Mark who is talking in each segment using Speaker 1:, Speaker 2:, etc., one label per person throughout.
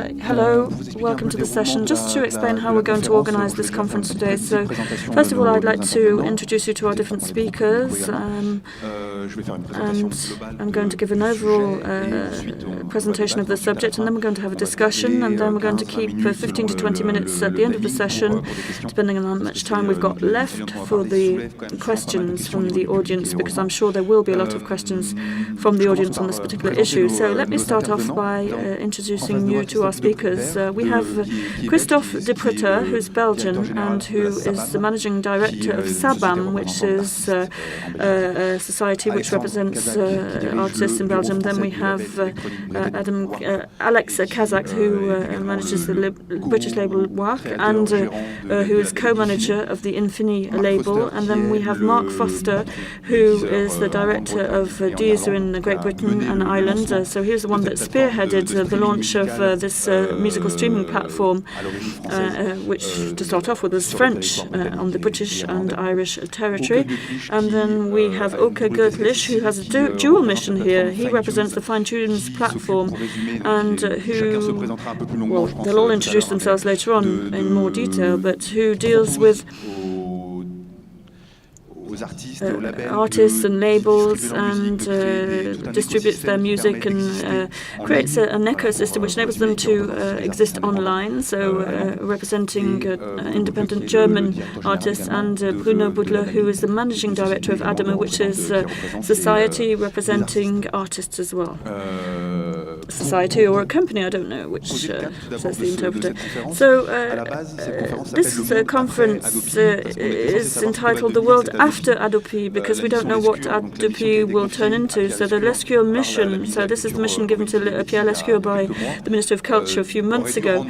Speaker 1: Hello, welcome to the session. Just to explain how we're going to organize this conference today. So, first of all, I'd like to introduce you to our different speakers. And I'm going to give an overall presentation of the subject, and then we're going to have a discussion, and then we're going to keep 15 to 20 minutes at the end of the session, depending on how much time we've got left for the questions from the audience, because I'm sure there will be a lot of questions from the audience on this particular issue. So let me start off by introducing you to our speakers. We have Christophe Depreter, who's Belgian and who is the managing director of SABAM, which is a society which represents artists in Belgium. Then we have Alex Kazak, who manages the British label WAC and who is co-manager of the Infini label. And then we have Mark Foster, who is the director of Deezer in Great Britain and Ireland. So he's the one that spearheaded the launch of this musical streaming platform, which, to start off with, is French on the British and Irish territory. And then we have Oke Gertlich, who has a dual mission here. He represents the Fine Tunes platform, and who, well, they'll all introduce themselves later on in more detail, but who deals with artists and labels and distributes their music and creates an ecosystem which enables them to exist online, so representing independent German artists, and Bruno, who is the managing director of ADAMI, which is a society representing artists as well. Society or a company, I don't know which, says the interpreter. So this conference is entitled The World After Hadopi, because we don't know what Hadopi will turn into. So the Lescure mission, so this is the mission given to Pierre Lescure by the Minister of Culture a few months ago,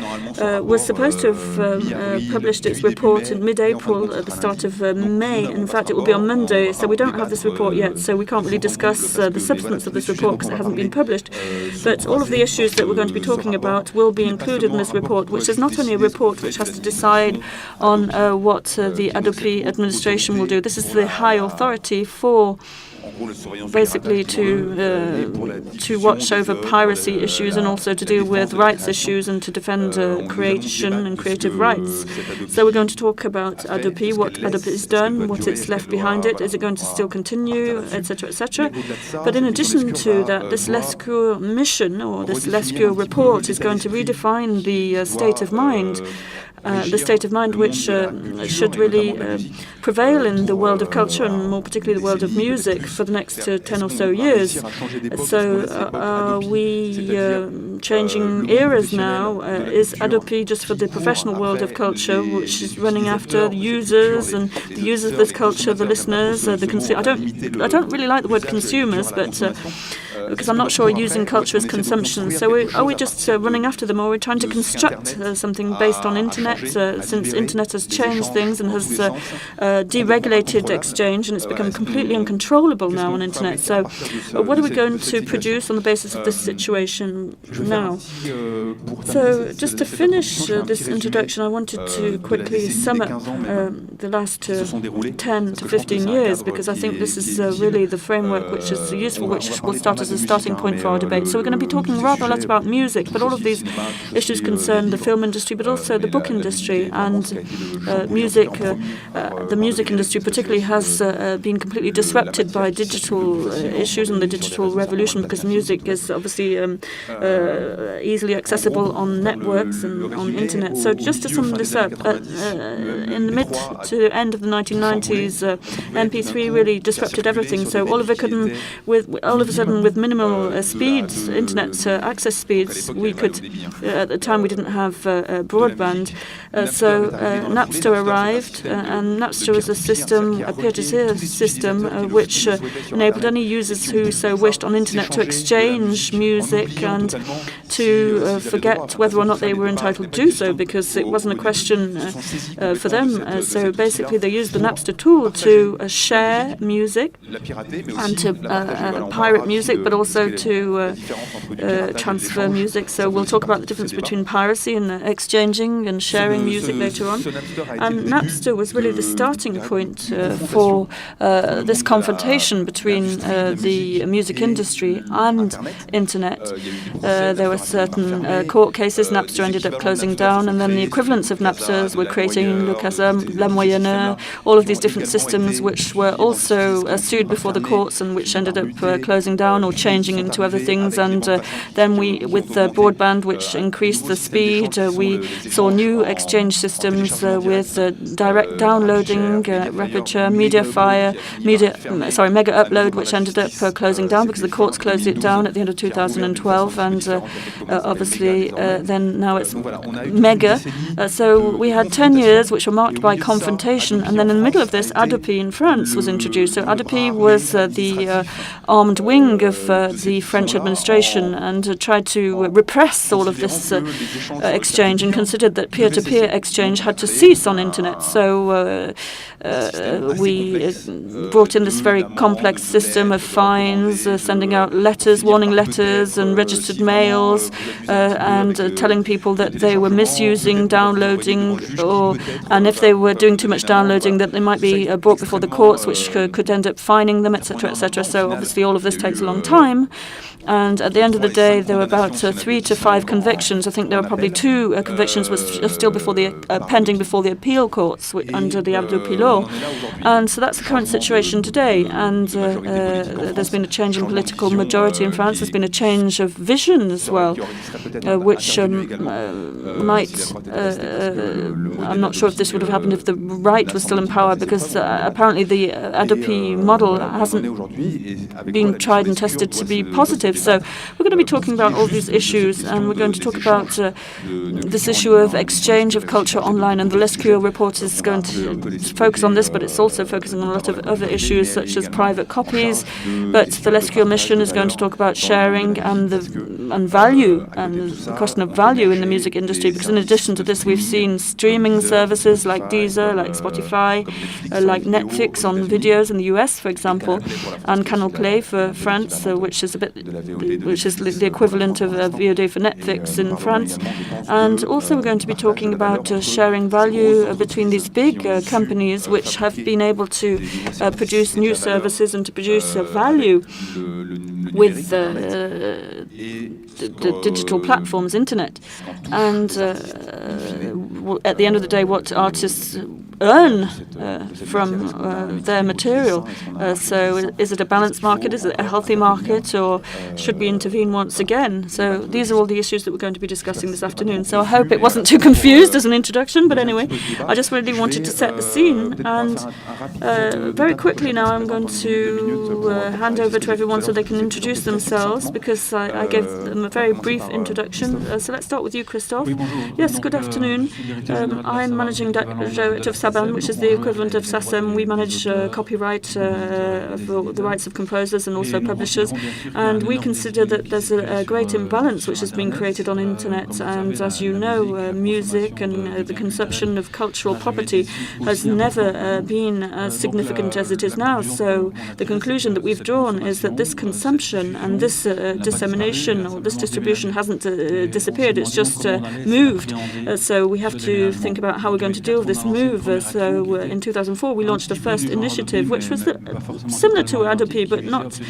Speaker 1: was supposed to have published its report in mid-April at the start of May. In fact, it will be on Monday, so we don't have this report yet, so we can't really discuss the substance of this report because it hasn't been published. But all of the issues that we're going to be talking about will be included in this report, which is not only a report which has to decide on what the Hadopi administration will do. This is the high authority for basically to watch over piracy issues and also to deal with rights issues and to defend creation and creative rights. So we're going to talk about Hadopi, what Hadopi has done, what it's left behind it, is it going to still continue, etc., etc. But in addition to that, this Lescure mission or this Lescure report is going to redefine the state of mind. The state of mind which should really prevail in the world of culture, and more particularly the world of music, for the next 10 or so years. So are we changing eras now? Is Hadopi just for the professional world of culture, which is running after the users and the users of this culture, the listeners, the consumers? I don't really like the word consumers, but because I'm not sure we're using culture as consumption. So are we just running after them, or are we trying to construct something based on internet, since internet has changed things and has deregulated exchange, and it's become completely uncontrollable now on internet. So what are we going to produce on the basis of this situation now? So just to finish this introduction, I wanted to quickly sum up the last 10 to 15 years, because I think this is really the framework which is useful, which will start as a starting point for our debate. So we're going to be talking rather a lot about music, but all of these issues concern the film industry, but also the book industry, and music. The music industry particularly has been completely disrupted by digital issues and the digital revolution, because music is obviously easily accessible on networks and on internet. So just to sum this up, in the mid to end of the 1990s, MP3 really disrupted everything. So all of a sudden, with minimal speeds, internet access speeds, we could, at the time we didn't have broadband, so Napster arrived, and Napster was a system, a peer-to-peer system, which enabled any users who so wished on internet to exchange music and to forget whether or not they were entitled to do so, because it wasn't a question for them. So basically they used the Napster tool to share music and to pirate music music, but also to transfer music. So we'll talk about the difference between piracy and exchanging and sharing music later on. And Napster was really the starting point for this confrontation between the music industry and internet. There were certain court cases. Napster ended up closing down, and then the equivalents of Napsters were creating Le Casa, La Moyenne, all of these different systems which were also sued before the courts and which ended up closing down or changing into other things. And then we, with broadband, which increased the speed, we saw new exchange systems with direct downloading, Reperture, Mega Upload, which ended up closing down because the courts closed it down at the end of 2012, and obviously then now it's Mega. So we had 10 years which were marked by confrontation, and then in the middle of this, Hadopi in France was introduced. So Hadopi was the armed wing of the French administration and tried to repress all of this exchange and considered that peer-to-peer exchange had to cease on internet. So we brought in this very complex system of fines, sending out letters, warning letters and registered mails, and telling people that they were misusing downloading, and if they were doing too much downloading, that they might be brought before the courts, which could end up fining them, etc., etc. So obviously all of this takes a long time. And at the end of the day, there were about 3 to 5 convictions. I think there were probably 2 convictions was still before the pending before the appeal courts under the Hadopi law. And so that's the current situation today. And there's been a change in political majority in France. There's been a change of vision as well, which might. I'm not sure if this would have happened if the right was still in power, because apparently the Hadopi model hasn't been tried and tested to be positive. So we're going to be talking about all these issues, and we're going to talk about this issue of exchange of culture online. And the Lescure report is going to focus on this, but it's also focusing on a lot of other issues such as private copies. But the Lescure mission is going to talk about sharing and value, and the question of value in the music industry, because in addition to this, we've seen streaming services like Deezer, like Spotify, like Netflix on videos in the US, for example, and Canal Play for France, which is the equivalent of VOD for Netflix in France. And also we're going to be talking about sharing value between these big companies which have been able to produce new services and to produce value with the digital platforms, internet. And at the end of the day, what artists earn from their material. So is it a balanced market? Is it a healthy market? Or should we intervene once again? So these are all the issues that we're going to be discussing this afternoon. So I hope it wasn't too confused as an introduction. But anyway, I just really wanted to set the scene. And very quickly now I'm going to hand over to everyone so they can introduce themselves, because I gave them a very brief introduction. So let's start with you, Christophe. Yes, good afternoon. I'm managing director of SABAM, which is the equivalent of SACEM. We manage copyright for the rights of composers and also publishers. And we consider that there's a great imbalance which has been created on internet. And as you know, music and the consumption of cultural property has never been as significant as it is now. So the conclusion that we've drawn is that this consumption and this dissemination or this distribution hasn't disappeared, it's just moved. So we have to think about how we're going to deal with this move. So in 2004 we launched the first initiative, which was similar to Hadopi, but not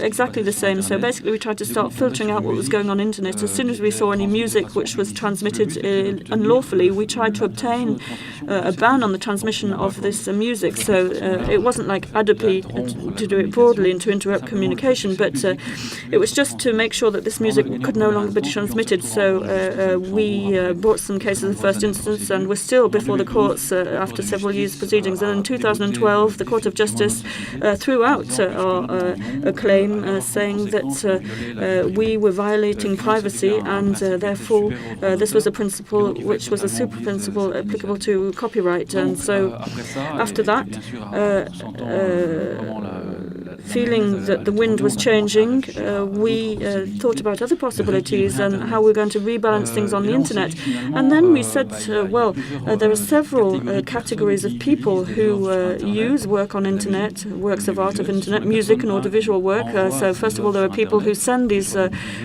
Speaker 1: exactly the same. So basically we tried to start filtering out what was going on the internet. As soon as we saw any music which was transmitted unlawfully, we tried to obtain a ban on the transmission of this music. So it wasn't like Hadopi to do it broadly and to interrupt communication, but it was just to make sure that this music could no longer be transmitted. So we brought some cases in the first instance, and we're still before the courts after several years' proceedings. And in 2012, the Court of Justice threw out a claim saying that we were violating privacy, and therefore this was a principle which was a super principle applicable to copyright. And so after that, feeling that the wind was changing, we thought about other possibilities and how we're going to rebalance things on the internet. And then we said, there are several categories of people who use work on internet, works of art of internet, music and audiovisual work. So first of all, there are people who send these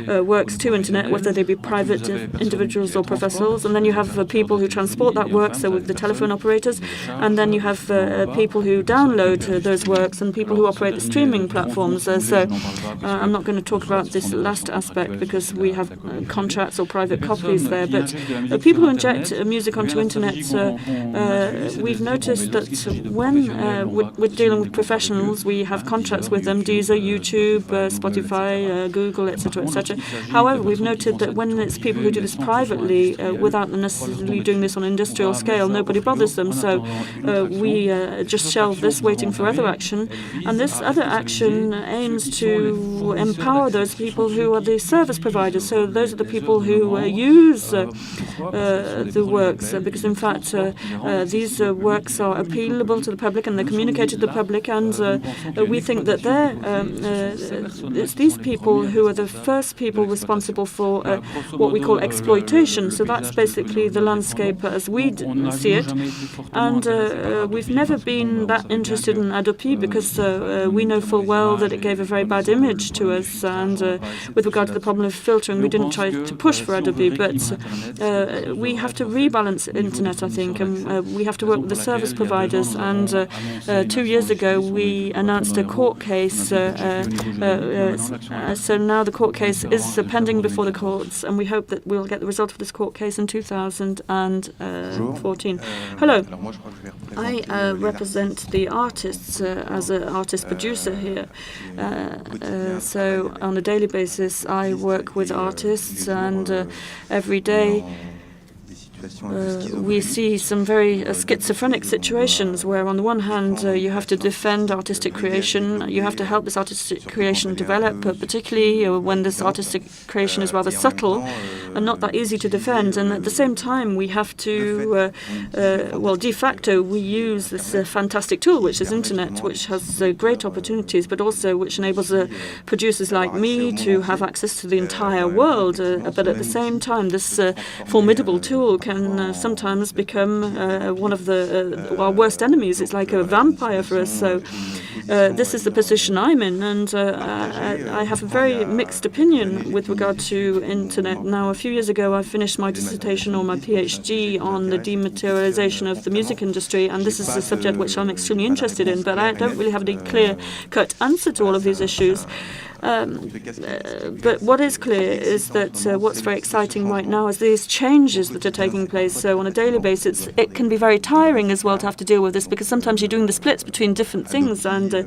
Speaker 1: works to internet, whether they be private individuals or professionals. And then you have people who transport that work, so with the telephone operators. And then you have people who download those works and people who operate the streaming platforms. I'm not going to talk about this last aspect because we have contracts or private copies there. But people who inject music onto internet, we've noticed that when we're dealing with professionals, we have contracts with them, Deezer, YouTube, Spotify, Google, etc., etc. However, we've noted that when it's people who do this privately, without necessarily doing this on an industrial scale, nobody bothers them. So we just shelve this, waiting for other action. And this other action aims to empower those people who are the service providers. So those are the people who use the works, because in fact these works are appealable to the public and they're communicated to the public. And we think that it's these people who are the first people responsible for what we call exploitation. So that's basically the landscape as we see it. And we've never been that interested in Hadopi because we know full well that it gave a very bad image to us. And with regard to the problem of filtering, we didn't try to push for Hadopi, but we have to rebalance internet, I think, and we have to work with the service providers. And 2 years ago, we announced a court case. So now the court case is pending before the courts, and we hope that we'll get the result of this court case in 2014. Hello. I represent the artists as an artist producer here. So on a daily basis, I work with artists, and every day we see some very schizophrenic situations where on the one hand you have to defend artistic creation, you have to help this artistic creation develop, particularly when this artistic creation is rather subtle and not that easy to defend. And at the same time we have to, de facto we use this fantastic tool which is internet, which has great opportunities but also which enables producers like me to have access to the entire world. But at the same time this formidable tool can sometimes become one of our worst enemies. It's like a vampire for us. So this is the position I'm in, and I have a very mixed opinion with regard to internet. Now, a few years ago, I finished my dissertation or my PhD on the dematerialization of the music industry, and this is a subject which I'm extremely interested in, but I don't really have any clear-cut answer to all of these issues. But what is clear is that what's very exciting right now is these changes that are taking place. So on a daily basis, it can be very tiring as well to have to deal with this, because sometimes you're doing the splits between different things. And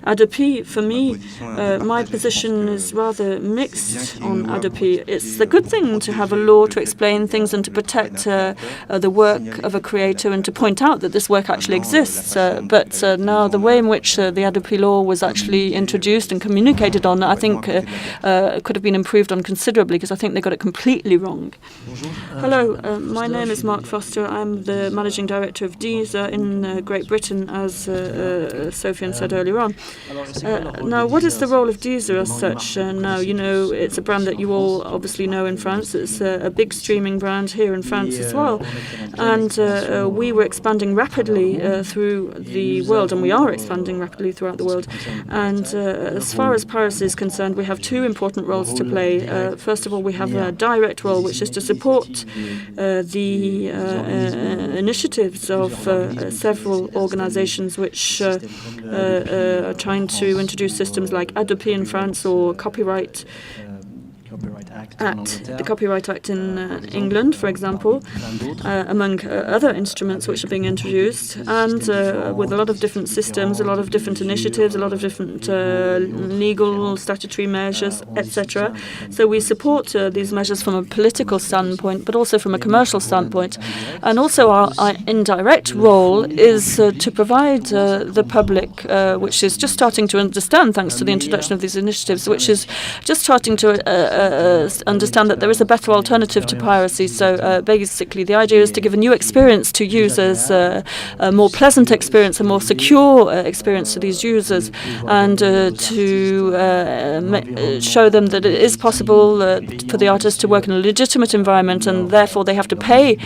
Speaker 1: Hadopi, for me, my position is rather mixed on Hadopi. It's a good thing to have a law to explain things and to protect the work of a creator and to point out that this work actually exists. But now the way in which the Hadopi law was actually introduced and communicated on, I think could have been improved on considerably, because I think they got it completely wrong. Hello, my name is Mark Foster. I'm the managing director of Deezer in Great Britain, as Sofiane said earlier on. Now, what is the role of Deezer as such? Now, you know, it's a brand that you all obviously know in France. It's a big streaming brand here in France as well. And we were expanding rapidly through the world, and we are expanding rapidly throughout the world. And as far as Paris is concerned, we have two important roles to play. First of all, we have a direct role, which is to support the initiatives of several organizations which are trying to introduce systems like Hadopi in France or Copyright Act, the Copyright Act in England, for example, among other instruments which are being introduced, and with a lot of different systems, a lot of different initiatives, a lot of different legal, statutory measures, etc. So we support these measures from a political standpoint, but also from a commercial standpoint. And also our indirect role is to provide the public, which is just starting to understand, thanks to the introduction of these initiatives, which is just starting to understand that there is a better alternative to piracy. So basically, the idea is to give a new experience to users, a more pleasant experience, a more secure experience to these users, and to show them that it is possible for the artists to work in a legitimate environment, and therefore they have to pay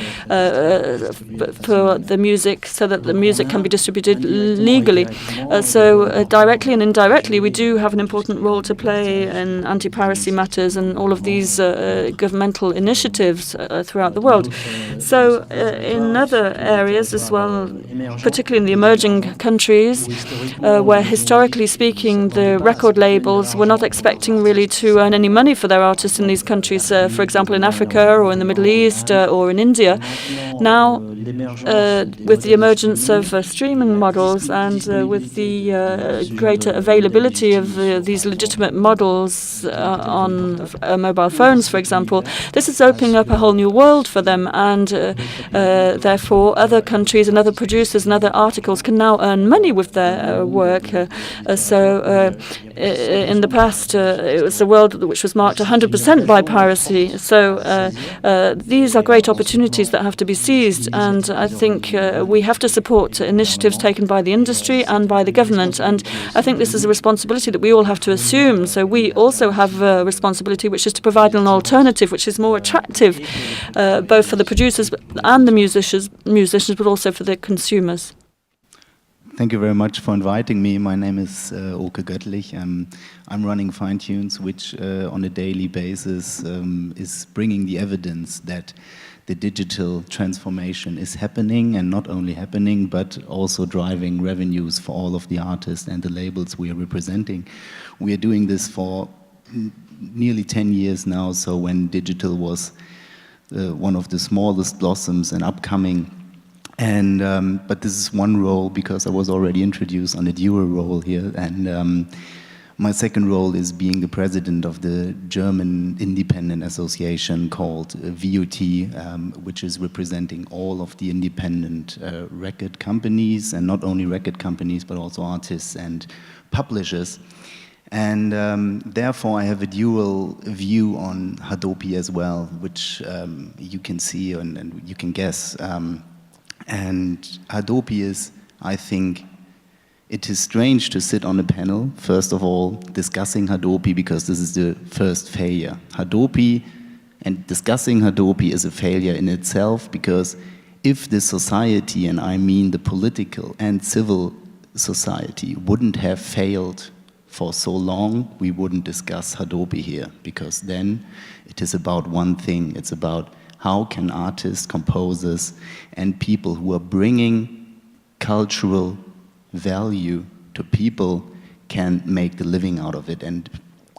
Speaker 1: for the music so that the music can be distributed legally. So directly and indirectly, we do have an important role to play in anti-piracy matters and all of these governmental initiatives throughout the world. So in other areas as well, particularly in the emerging countries, where historically speaking the record labels were not expecting really to earn any money for their artists in these countries, for example in Africa or in the Middle East or in India. Now, with the emergence of streaming models and with the greater availability of these legitimate models on mobile phones, for example, this is opening up a whole new world for them, and therefore other countries and other producers and other articles can now earn money with their work. In the past, it was a world which was marked 100% by piracy. So these are great opportunities that have to be seized, and I think we have to support initiatives taken by the industry and by the government. And I think this is a responsibility that we all have to assume. So we also have a responsibility, which is to provide an alternative which is more attractive, both for the producers and the musicians, but also for the consumers.
Speaker 2: Thank you very much for inviting me. My name is Oke Göttlich. I'm running Fine Tunes, which on a daily basis is bringing the evidence that the digital transformation is happening, and not only happening, but also driving revenues for all of the artists and the labels we are representing. We are doing this for nearly 10 years now, so when digital was one of the smallest blossoms and upcoming. And but this is one role, because I was already introduced on a dual role here, and my second role is being the president of the German independent association called VOT, which is representing all of the independent record companies, and not only record companies, but also artists and publishers. And therefore I have a dual view on Hadopi as well, which you can see and you can guess. And Hadopi is, I think, it is strange to sit on a panel, first of all, discussing Hadopi, because this is the first failure. Hadopi, and discussing Hadopi is a failure in itself, because if the society, and I mean the political and civil society, wouldn't have failed for so long, we wouldn't discuss Hadopi here, because then it is about one thing. It's about how can artists, composers, and people who are bringing cultural value to people can make the living out of it. And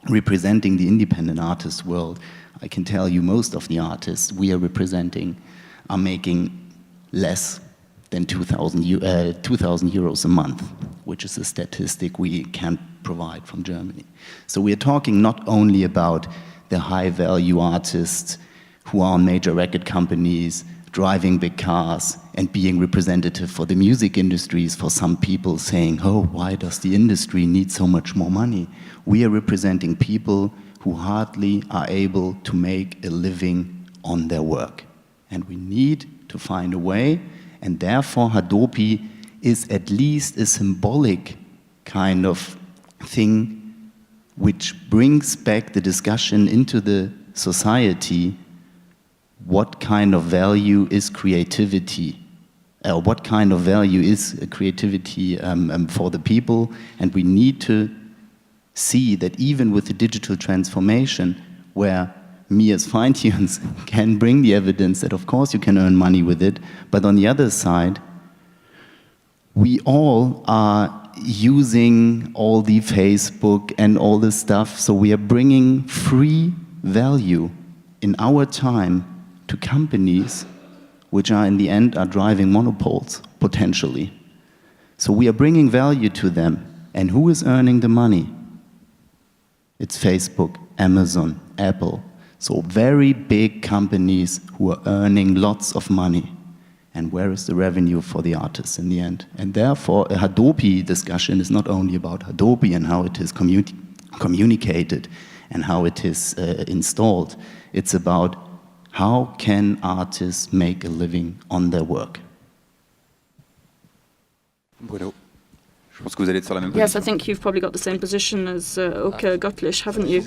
Speaker 2: representing the independent artist world, I can tell you most of the artists we are representing are making less than 2,000 euros a month, which is a statistic we can't provide from Germany. So we are talking not only about the high-value artists who are on major record companies, driving big cars, and being representative for the music industries, for some people saying, oh, why does the industry need so much more money? We are representing people who hardly are able to make a living on their work. And we need to find a way, and therefore Hadopi is at least a symbolic kind of thing which brings back the discussion into the society. What kind of value is creativity? What kind of value is creativity for the people? And we need to see that even with the digital transformation, where me as Fine Tunes can bring the evidence that of course you can earn money with it, but on the other side, we all are using all the Facebook and all this stuff, so we are bringing free value in our time to companies which are in the end are driving monopoles, potentially. So we are bringing value to them. And who is earning the money? It's Facebook, Amazon, Apple. So very big companies who are earning lots of money. And where is the revenue for the artists in the end? And therefore, a Hadopi discussion is not only about Hadopi and how it is communicated and how it is installed. It's about how can artists make a living on their work.
Speaker 3: Bruno. Yes,
Speaker 1: I think you've probably got the same position as Auke Gottlieb, haven't you?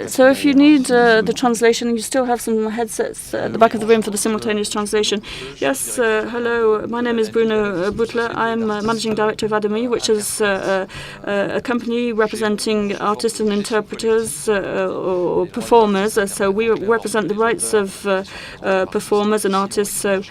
Speaker 1: So if you need the translation, you still have some headsets at the back of the room for the simultaneous translation. Yes, hello, my name is Bruno Boutleux. I'm Managing Director of ADAMI, which is a company representing artists and interpreters or performers. So we represent the rights of performers and artists. So,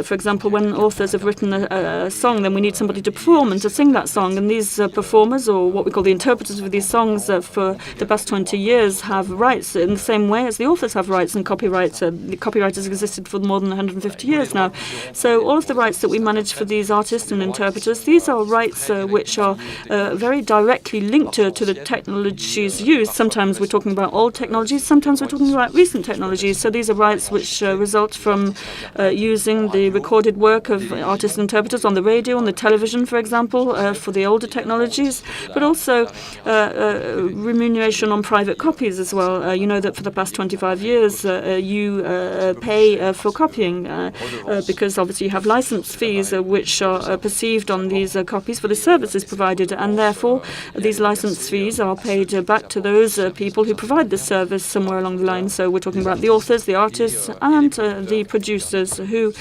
Speaker 1: for example, when authors have written a song, then we need somebody to perform and to sing that song. And these performers, or what we call the interpreters of these songs, for the past 20 years have rights in the same way as the authors have rights and copyrights. The copyright has existed for more than 150 years now. So all of the rights that we manage for these artists and interpreters, these are rights which are very directly linked to the technologies used. Sometimes we're talking about old technologies, sometimes we're talking about recent technologies. So these are rights which result from using the recorded work of artists and interpreters on the radio, on the television, for example, for the older technologies, but also remuneration on private copies as well. You know that for the past 25 years you pay for copying because obviously you have license fees which are perceived on these copies for the services provided, and therefore these license fees are paid back to those people who provide the service somewhere along the line. So we're talking about the authors, the artists, and the producers who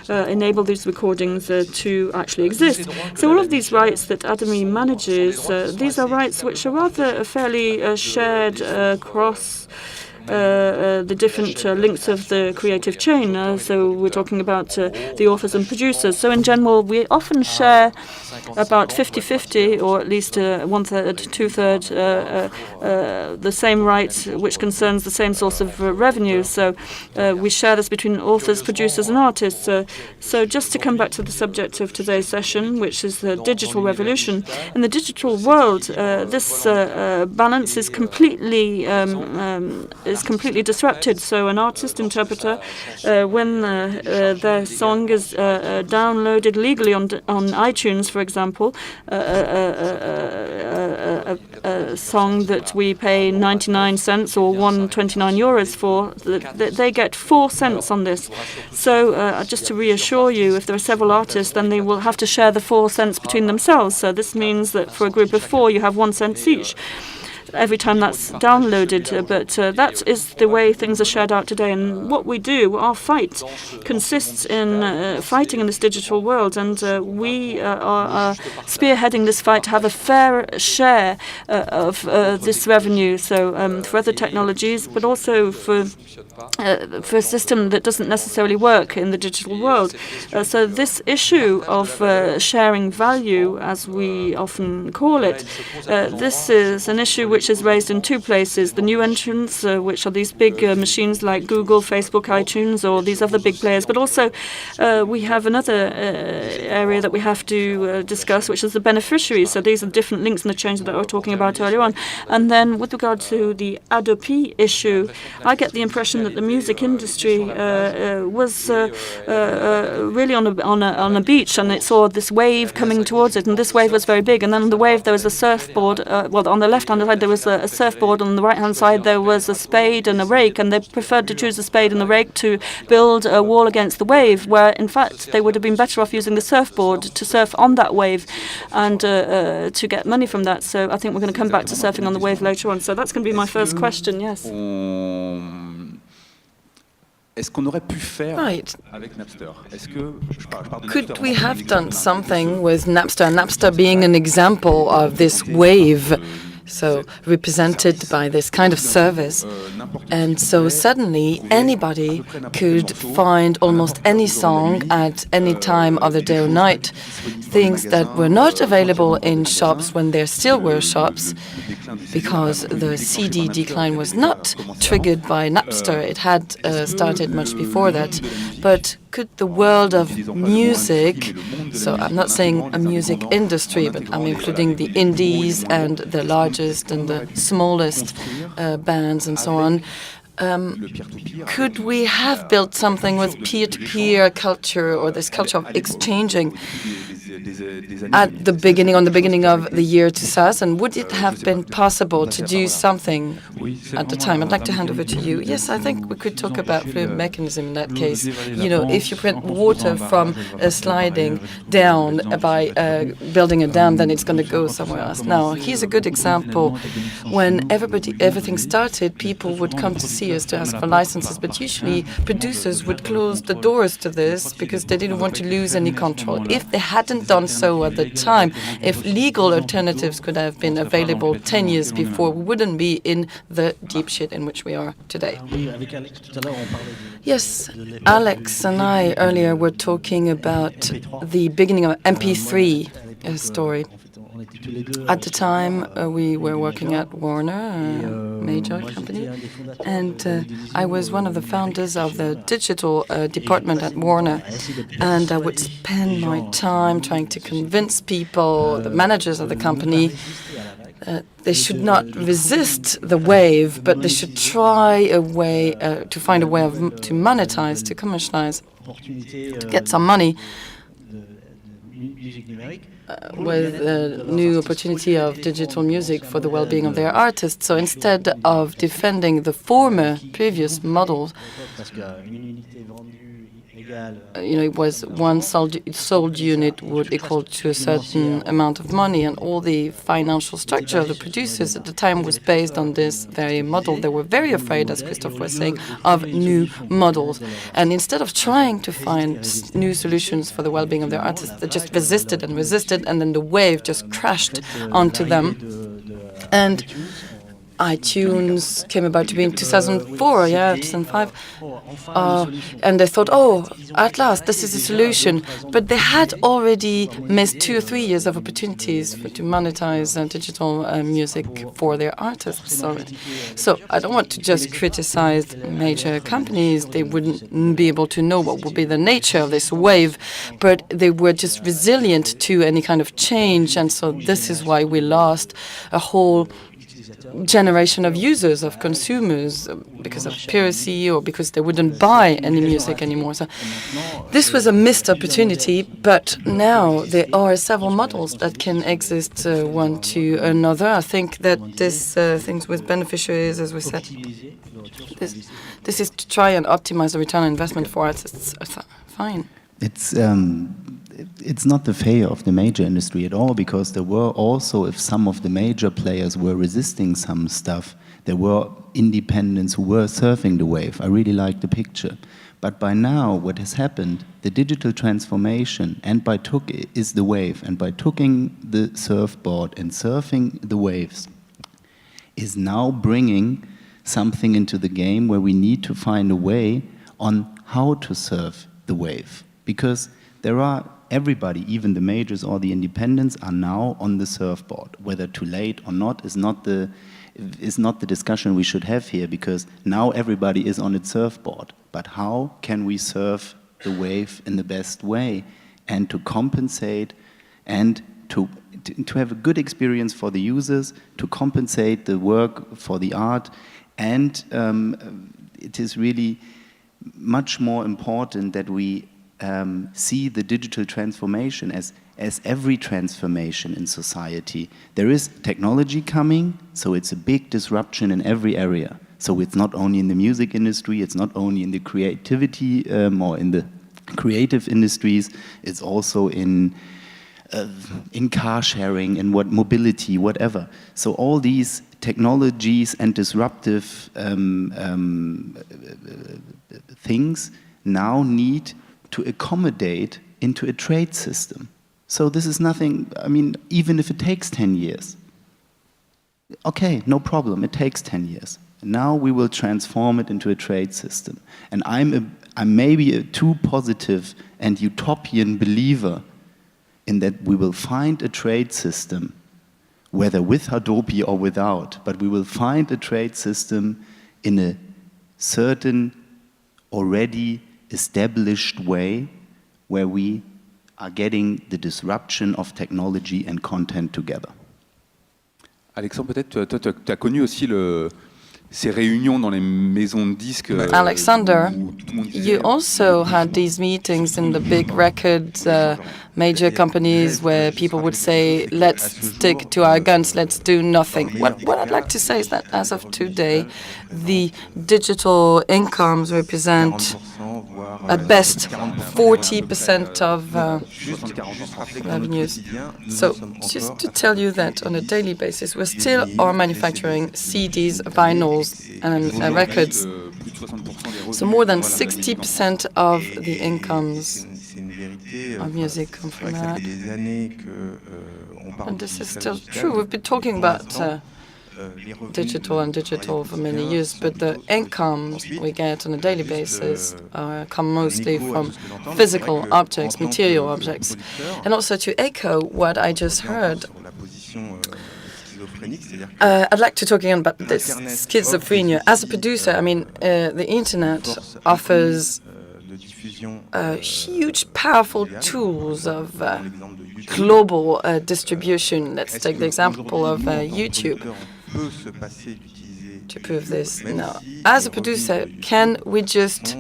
Speaker 1: enable these recordings to actually exist. So all of these rights that ADAMI manages, these are rights which are rather fairly shared across the different links of the creative chain. So we're talking about the authors and producers. So in general, we often share about 50-50, or at least one-third, two-thirds, the same rights, which concerns the same source of revenue. So we share this between authors, producers, and artists. So just to come back to the subject of today's session, which is the digital revolution. In the digital world, this balance is completely disrupted. So an artist interpreter, when their song is downloaded legally on iTunes, for example, a song that we pay 99 cents or 129 euros for, they get 4 cents on this. So just to reassure you, if there are several artists, then they will have to share the 4 cents between themselves. So this means that for a group of 4, you have 1 cent each every time that's downloaded. But that is the way things are shared out today. And what we do, our fight, consists in fighting in this digital world. And we are spearheading this fight to have a fair share of this revenue. So for other technologies, but also for a system that doesn't necessarily work in the digital world. So this issue of sharing value, as we often call it, this is an issue which is raised in 2 places. The new entrants, which are these big machines like Google, Facebook, iTunes, or these other big players. But also we have another area that we have to discuss, which is the beneficiaries. So these are different links in the chain that I was talking about earlier on. And then with regard to the Hadopi issue, I get the impression that the music industry was really on a beach, and it saw this wave coming towards it, and this wave was very big. And then on the wave there was a surfboard. Well, on the left-hand side there was a surfboard, on the right-hand side there was a spade and a rake, and they preferred to choose the spade and the rake to build a wall against the wave, where in fact they would have been better off using the surfboard to surf on that wave and to get money from that. So I think we're going to come back to surfing on the wave later on. So that's going to be my first question, yes.
Speaker 3: Right.
Speaker 4: Could we have done something with Napster? Napster being an example of this wave, so represented by this kind of service. And so suddenly anybody could find almost any song at any time of the day or night, things that were not available in shops when there still were shops, because the CD decline was not triggered by Napster. It had started much before that. But could the world of music, so I'm not saying a music industry, but I'm including the indies and the largest and the smallest bands and so on, could we have built something with peer-to-peer culture, or this culture of exchanging? at the beginning of the year 2000, would it have been possible to do something at the time? I'd like to hand over to you. Yes, I think we could talk about fluid mechanism in that case. You know, if you prevent water from sliding down by building a dam, then it's going to go somewhere else. Now, here's a good example. When everything started, people would come to see us to ask for licenses, but usually producers would close the doors to this because they didn't want to lose any control. If they hadn't done so at the time, if legal alternatives could have been available 10 years before, we wouldn't be in the deep shit in which we are today. Yes, Alex and I earlier were talking about the beginning of MP3 story. At the time, we were working at Warner, a major company, and I was one of the founders of the digital department at Warner, and I would spend my time trying to convince people, the managers of the company, they should not resist the wave, but they should try a way to find a way to monetize, to commercialize, to get some money with a new opportunity of digital music for the well-being of their artists. So instead of defending the previous models, it was one sold unit would equal to a certain amount of money, and all the financial structure of the producers at the time was based on this very model. They were very afraid, as Christophe was saying, of new models. And instead of trying to find new solutions for the well-being of their artists, they just resisted, and then the wave just crashed onto them. And iTunes came about to be in 2004, 2005. And they thought, at last, this is a solution. But they had already missed 2 or 3 years of opportunities to monetize digital music for their artists already. So I don't want to just criticize major companies. They wouldn't be able to know what would be the nature of this wave, but they were just resilient to any kind of change. And so this is why we lost a whole generation of users, of consumers, because of piracy or because they wouldn't buy any music anymore. So this was a missed opportunity, but now there are several models that can exist one to another. I think that this things with beneficiaries, as we said, this is to try and optimize the return on investment for artists. Fine.
Speaker 2: It's not the failure of the major industry at all, because there were also, if some of the major players were resisting some stuff, there were independents who were surfing the wave. I really like the picture. But by now, what has happened, the digital transformation, and by is the wave, and by taking the surfboard and surfing the waves, is now bringing something into the game where we need to find a way on how to surf the wave. Because there are everybody, even the majors or the independents, are now on the surfboard. Whether too late or not is not the discussion we should have here, because now everybody is on its surfboard. But how can we surf the wave in the best way, and to compensate, and to have a good experience for the users, to compensate the work for the art, and it is really much more important that we see the digital transformation as every transformation in society. There is technology coming, so it's a big disruption in every area. So it's not only in the music industry, it's not only in the creativity or in the creative industries, it's also in car sharing, in mobility, whatever. So all these technologies and disruptive things now need to accommodate into a trade system. So this is nothing, even if it takes 10 years. Okay, no problem, it takes 10 years. Now we will transform it into a trade system. And I'm maybe a too positive and utopian believer in that we will find a trade system, whether with Hadopi or without, but we will find a trade system in a certain already established way where we are getting the disruption of technology and content together.
Speaker 3: Alexandre, peut-être, toi, tu as connu aussi ces réunions dans les maisons de disques.
Speaker 4: Alexander, you also had these meetings in the big record major companies where people would say, let's stick to our guns, let's do nothing. What I'd like to say is that as of today, the digital incomes represent at best 40% of revenues. So just to tell you that on a daily basis, we still are manufacturing CDs, vinyls, and records. So more than 60% of the incomes of music come from that. And this is still true. We've been talking about digital for many years, but the incomes we get on a daily basis come mostly from physical objects, material objects. And also to echo what I just heard, I'd like to talk again about this schizophrenia. As a producer, I mean, the internet offers huge, powerful tools of global distribution. Let's take the example of YouTube to prove this. Now, as a producer, can we just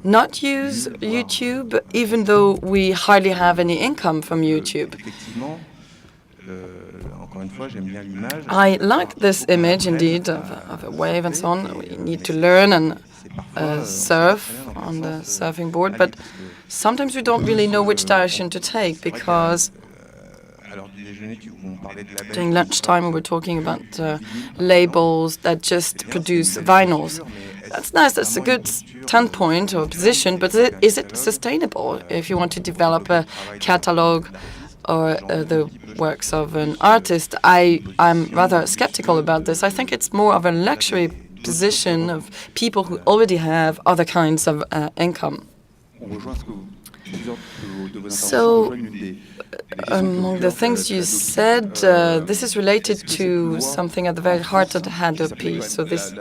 Speaker 4: not use YouTube, even though we hardly have any income from YouTube? I like this image, indeed, of a wave and so on. We need to learn and surf on the surfing board, but sometimes we don't really know which direction to take, because during lunchtime we were talking about labels that just produce vinyls. That's nice, that's a good standpoint or position, but is it sustainable if you want to develop a catalog or the works of an artist? I'm rather skeptical about this. I think it's more of a luxury position of people who already have other kinds of income. So, among the things you said, this is related to something at the very heart of the Hadopi. So this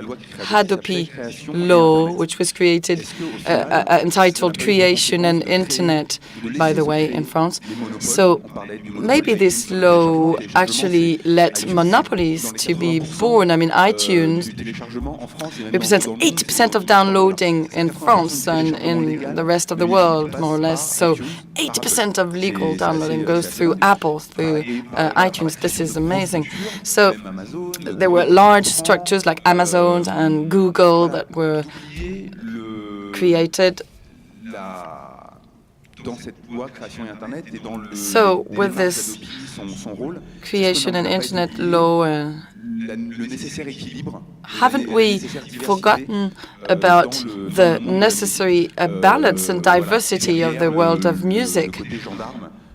Speaker 4: Hadopi law, which was created, entitled Creation and Internet, by the way, in France. So maybe this law actually let monopolies to be born. I mean, iTunes represents 80% of downloading in France and in the rest of the world, more or less. So 80% of legal downloading goes through Apple, through iTunes. This is amazing. So there were large structures like Amazon and Google that were created. So with this creation and internet law, haven't we forgotten about the necessary balance and diversity of the world of music?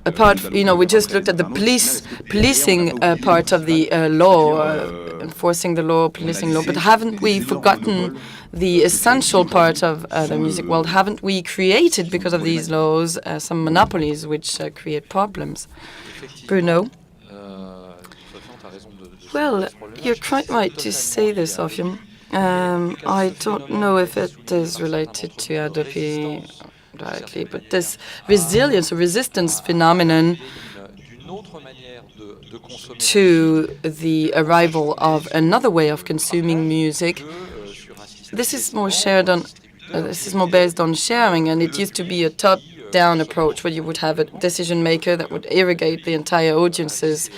Speaker 4: Apart, we just looked at the policing part of the law, enforcing the law, policing law, but haven't we forgotten the essential part of the music world? Haven't we created, because of these laws, some monopolies which create problems? Bruno? Well, you're quite right to say this, Sophie. I don't know if it is related to Hadopi directly, but this resilience or resistance phenomenon to the arrival of another way of consuming music, this is more based on sharing, and it used to be a top-down approach where you would have a decision maker that would irrigate the entire audiences.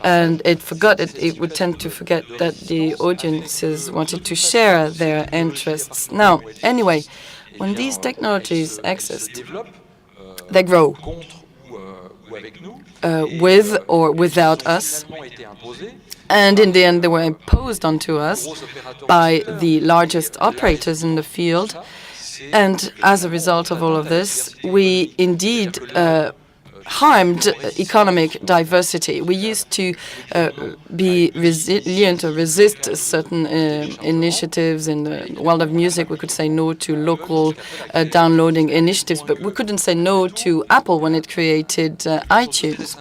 Speaker 4: And it would tend to forget that the audiences wanted to share their interests. Now, anyway, when these technologies exist, they grow with or without us. And in the end, they were imposed onto us by the largest operators in the field. And as a result of all of this, we indeed harmed economic diversity. We used to be resilient or resist certain initiatives in the world of music. We could say no to local downloading initiatives, but we couldn't say no to Apple when it created iTunes.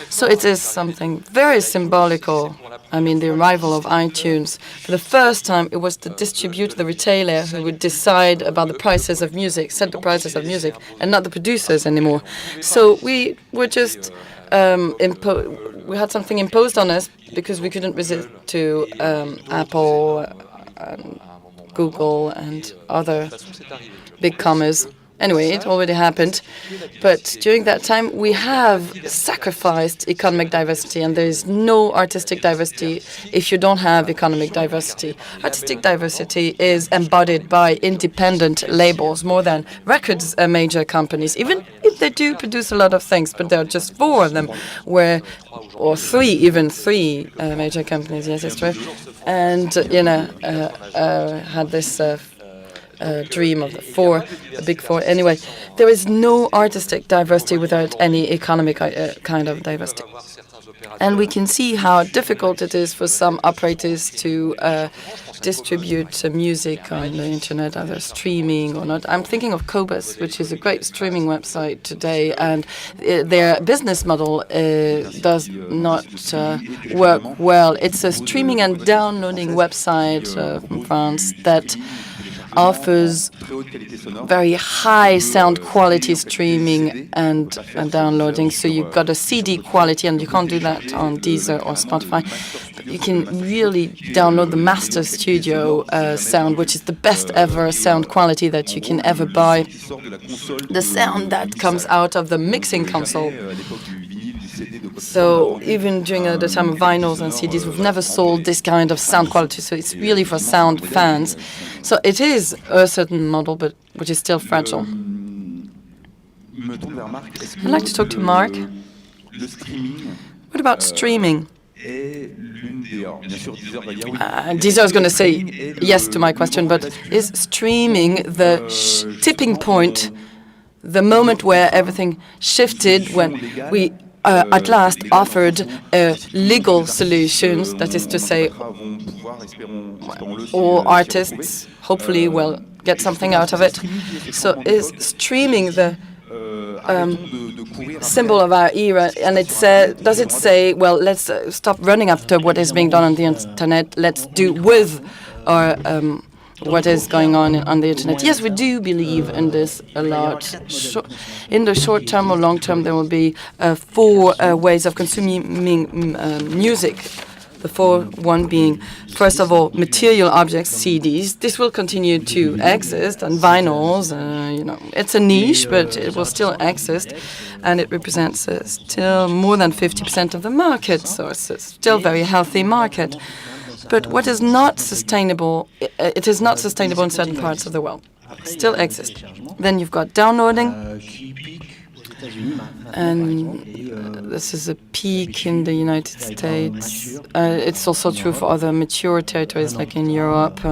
Speaker 4: So it is something very symbolical. I mean, the arrival of iTunes. For the first time, it was the distributor, the retailer, who would decide about the prices of music, set the prices of music, and not the producers anymore. So we were just we had something imposed on us because we couldn't resist to Apple, and Google, and other big commerce. Anyway, it already happened. But during that time, we have sacrificed economic diversity, and there is no artistic diversity if you don't have economic diversity. Artistic diversity is embodied by independent labels more than records major companies, even if they do produce a lot of things, but there are just 4 of them, or 3, even 3 major companies, yes, it's true. And, had this dream of the big four. Anyway, there is no artistic diversity without any economic kind of diversity. And we can see how difficult it is for some operators to distribute music on the internet, either streaming or not. I'm thinking of Cobus, which is a great streaming website today, and their business model does not work well. It's a streaming and downloading website from France that offers very high sound quality streaming and downloading. So you've got a CD quality, and you can't do that on Deezer or Spotify. But you can really download the Master Studio sound, which is the best ever sound quality that you can ever buy. The sound that comes out of the mixing console. So even during the time of vinyls and CDs, we've never sold this kind of sound quality. So it's really for sound fans. So it is a certain model, but which is still fragile. I'd like to talk to Mark. What about streaming? Deezer is going to say yes to my question, but is streaming the tipping point, the moment where everything shifted when we at last offered legal solutions, that is to say, all artists hopefully will get something out of it. So is streaming the symbol of our era, and does it say, well, let's stop running after what is being done on the internet, let's do with our what is going on the internet? Yes, we do believe in this a lot. In the short term or long term, there will be 4 ways of consuming music. The 4, one being, first of all, material objects, CDs. This will continue to exist, and vinyls, it's a niche, but it will still exist, and it represents still more than 50% of the market, so it's still a very healthy market. But what is not sustainable, it is not sustainable in certain parts of the world. Still exists. Then you've got downloading, and this is a peak in the United States. It's also true for other mature territories like in Europe.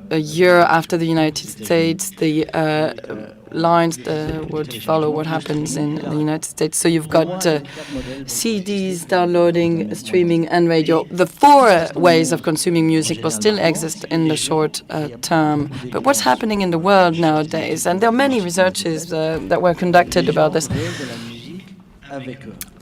Speaker 4: A year after the United States, the lines would follow what happens in the United States. So you've got CDs, downloading, streaming, and radio. The 4 ways of consuming music will still exist in the short term. But what's happening in the world nowadays, and there are many researches that were conducted about this,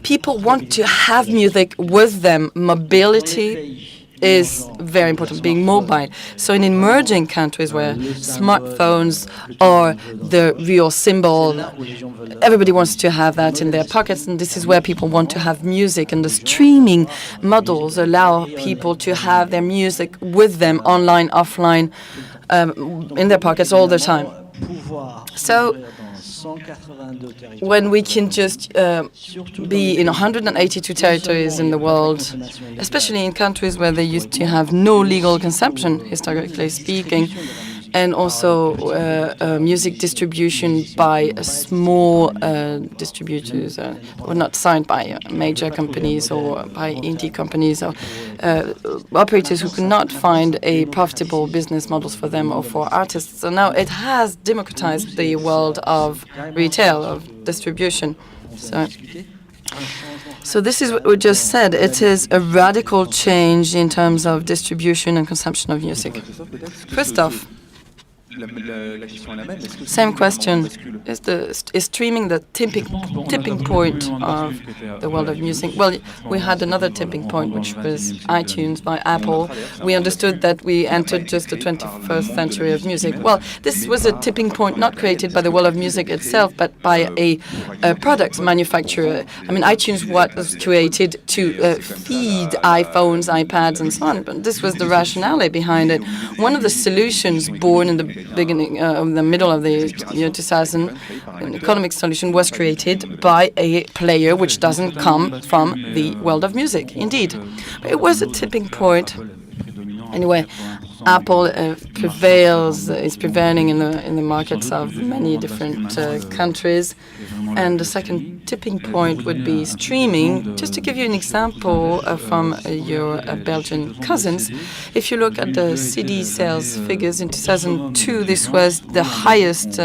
Speaker 4: people want to have music with them. Mobility is very important, being mobile. So in emerging countries where smartphones are the real symbol, everybody wants to have that in their pockets, and this is where people want to have music. And the streaming models allow people to have their music with them, online, offline, in their pockets all the time. So when we can just be in 182 territories in the world, especially in countries where they used to have no legal consumption, historically speaking, and also music distribution by small distributors, or not signed by major companies or by indie companies, or operators who could not find a profitable business models for them or for artists. So now it has democratized the world of retail, of distribution. So this is what we just said. It is a radical change in terms of distribution and consumption of music. Christophe. Same question. Is streaming the tipping point of the world of music? Well, we had another tipping point, which was iTunes by Apple. We understood that we entered just the 21st century of music. Well, this was a tipping point not created by the world of music itself, but by a product manufacturer. I mean, iTunes was created to feed iPhones, iPads, and so on. But this was the rationale behind it. One of the solutions born in the the middle of the year 2000, an economic solution was created by a player which doesn't come from the world of music. Indeed, it was a tipping point. Anyway, Apple is prevailing in the markets of many different countries. And the second tipping point would be streaming. Just to give you an example from your Belgian cousins, if you look at the CD sales figures in 2002, this was the highest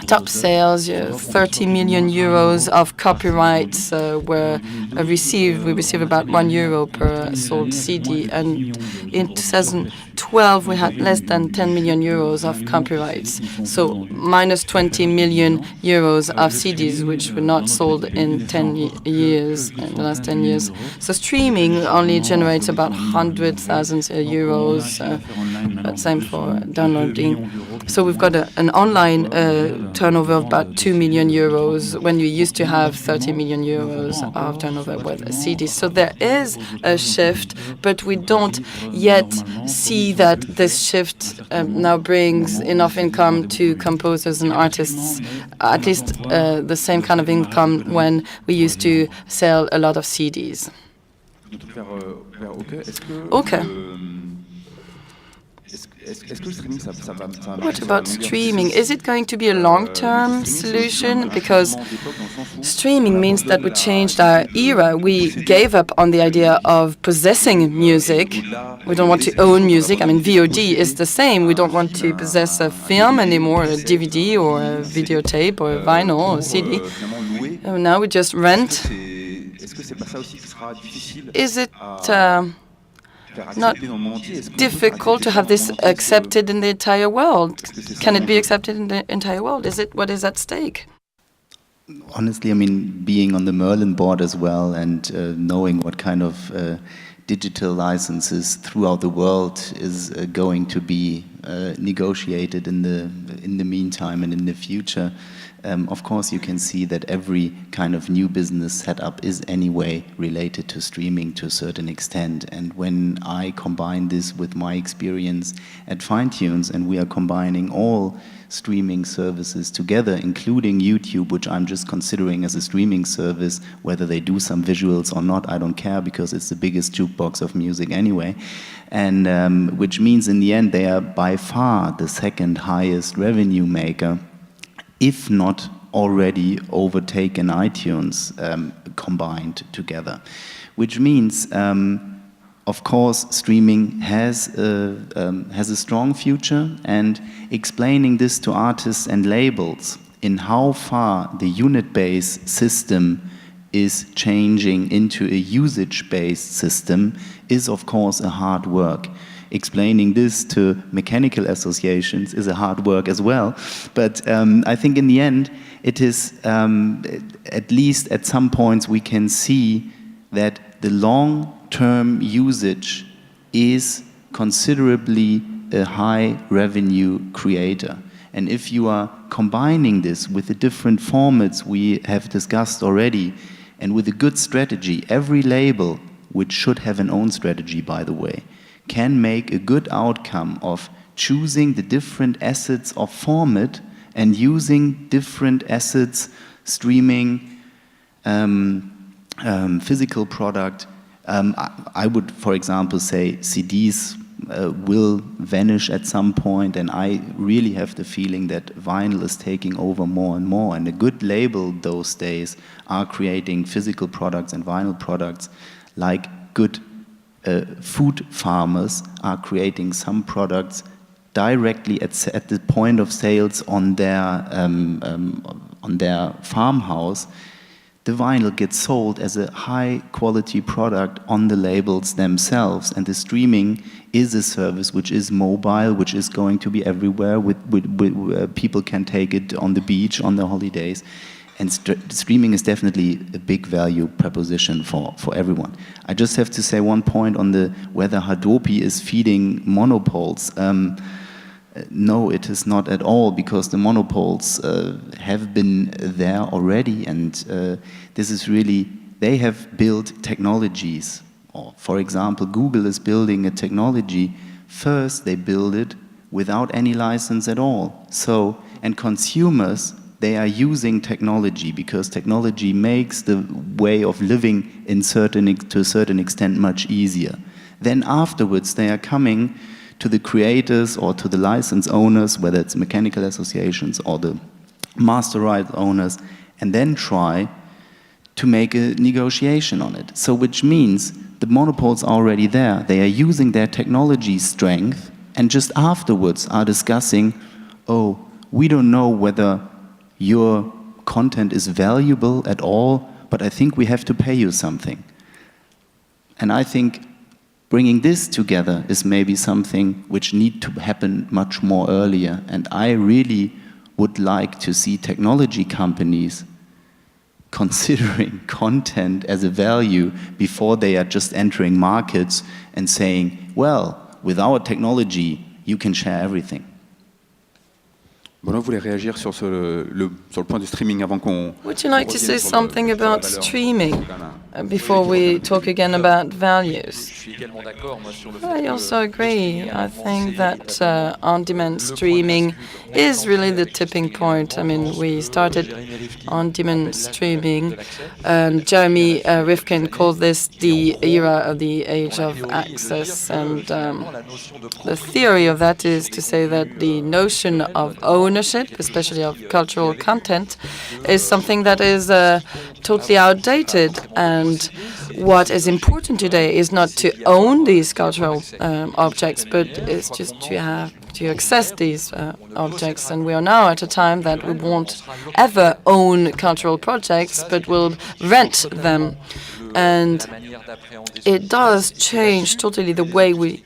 Speaker 4: top sales. 30 million euros of copyrights were received. We received about €1 per sold CD. And in 2012, we had less than 10 million euros of copyrights. So minus 20 million euros of CDs, which were not sold in 10 years, in the last 10 years. So streaming only generates about 100,000 euros, same for downloading. So we've got an online turnover of about 2 million euros when we used to have 30 million euros of turnover with CDs. So there is a shift, but we don't yet see that this shift now brings enough income to composers and artists, at least the same kind of income when we used to sell a lot of CDs. Okay. What about streaming? Is it going to be a long-term solution? Because streaming means that we changed our era. We gave up on the idea of possessing music. We don't want to own music. I mean, VOD is the same. We don't want to possess a film anymore, a DVD or a videotape or a vinyl or a CD. Now we just rent. Is it not difficult to have this accepted in the entire world? Can it be accepted in the entire world? What is at stake?
Speaker 2: Honestly, I mean, being on the Merlin board as well and knowing what kind of digital licenses throughout the world is going to be negotiated in the meantime and in the future. Of course, you can see that every kind of new business setup is anyway related to streaming to a certain extent. And when I combine this with my experience at Finetunes, and we are combining all streaming services together, including YouTube, which I'm just considering as a streaming service, whether they do some visuals or not, I don't care, because it's the biggest jukebox of music anyway. And which means in the end, they are by far the second highest revenue maker, if not already overtaken iTunes combined together. Which means, of course, streaming has a strong future, and explaining this to artists and labels in how far the unit-based system is changing into a usage-based system is, of course, a hard work. Explaining this to mechanical associations is a hard work as well. But I think in the end, it is, at least at some points, we can see that the long-term usage is considerably a high revenue creator. And if you are combining this with the different formats we have discussed already, and with a good strategy, every label, which should have an own strategy, by the way, can make a good outcome of choosing the different assets of format and using different assets, streaming, physical product. I would, for example, say CDs will vanish at some point, and I really have the feeling that vinyl is taking over more and more, and a good label those days are creating physical products and vinyl products, like good food farmers are creating some products directly at the point of sales on their farmhouse. The vinyl gets sold as a high-quality product on the labels themselves, and the streaming is a service which is mobile, which is going to be everywhere. People can take it on the beach, on the holidays, and streaming is definitely a big value proposition for everyone. I just have to say one point on whether Hadopi is feeding monopoles. No, it is not at all, because the monopoles have been there already, and this is really, they have built technologies. Or, for example, Google is building a technology. First, they build it without any license at all. So, and consumers, they are using technology because technology makes the way of living to a certain extent much easier. Then afterwards they are coming to the creators or to the license owners, whether it's mechanical associations or the master rights owners, and then try to make a negotiation on it. So which means the monopoles are already there. They are using their technology strength and just afterwards are discussing, oh, we don't know whether your content is valuable at all, but I think we have to pay you something. And I think bringing this together is maybe something which needs to happen much more earlier. And I really would like to see technology companies considering content as a value before they are just entering markets and saying, well, with our technology, you can share everything.
Speaker 3: Bruno voulait réagir sur le point du streaming avant qu'on...
Speaker 4: Would you like to say something about streaming before we talk again about values? I also agree. I think that on-demand streaming is really the tipping point. I mean, we started on-demand streaming, and Jeremy Rifkin called this the era of the age of access. And the theory of that is to say that the notion of ownership, especially of cultural content, is something that is totally outdated. And what is important today is not to own these cultural objects, but it's just to access these objects. And we are now at a time that we won't ever own cultural projects, but will rent them. And it does change totally the way we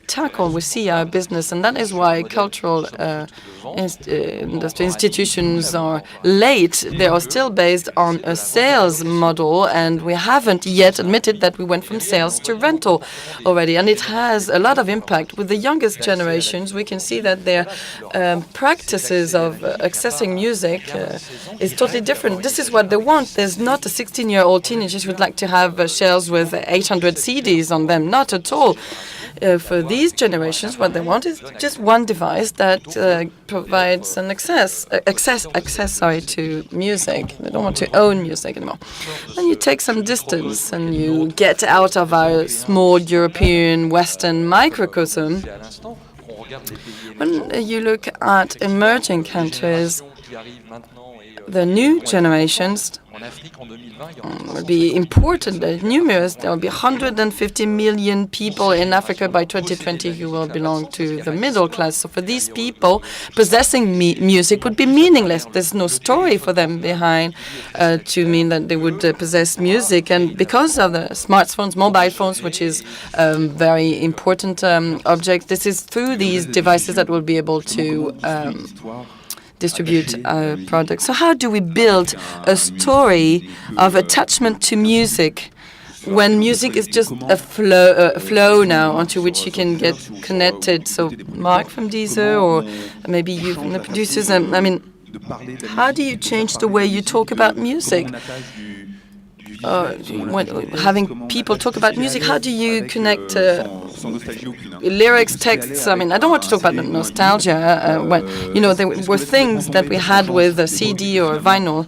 Speaker 4: see our business, and that is why cultural industry institutions are late. They are still based on a sales model, and we haven't yet admitted that we went from sales to rental already, and it has a lot of impact. With the youngest generations, we can see that their practices of accessing music is totally different. This is what they want. There's not a 16-year-old teenager who would like to have shelves with 800 CDs on them. Not at all. For these generations, what they want is just one device that provides an access to music. They don't want to own music anymore. Then you take some distance and you get out of our small European Western microcosm. When you look at emerging countries, the new generations will be important, numerous. There will be 150 million people in Africa by 2020 who will belong to the middle class. So for these people, possessing music would be meaningless. There's no story for them behind to mean that they would possess music. And because of the smartphones, mobile phones, which is a very important object, this is through these devices that we'll be able to distribute products. So how do we build a story of attachment to music when music is just a flow now onto which you can get connected? So Mark from Deezer, or maybe you from the producers, I mean, how do you change the way you talk about music? When having people talk about music, how do you connect lyrics, texts? I mean, I don't want to talk about nostalgia. When, you know, there were things that we had with a CD or a vinyl.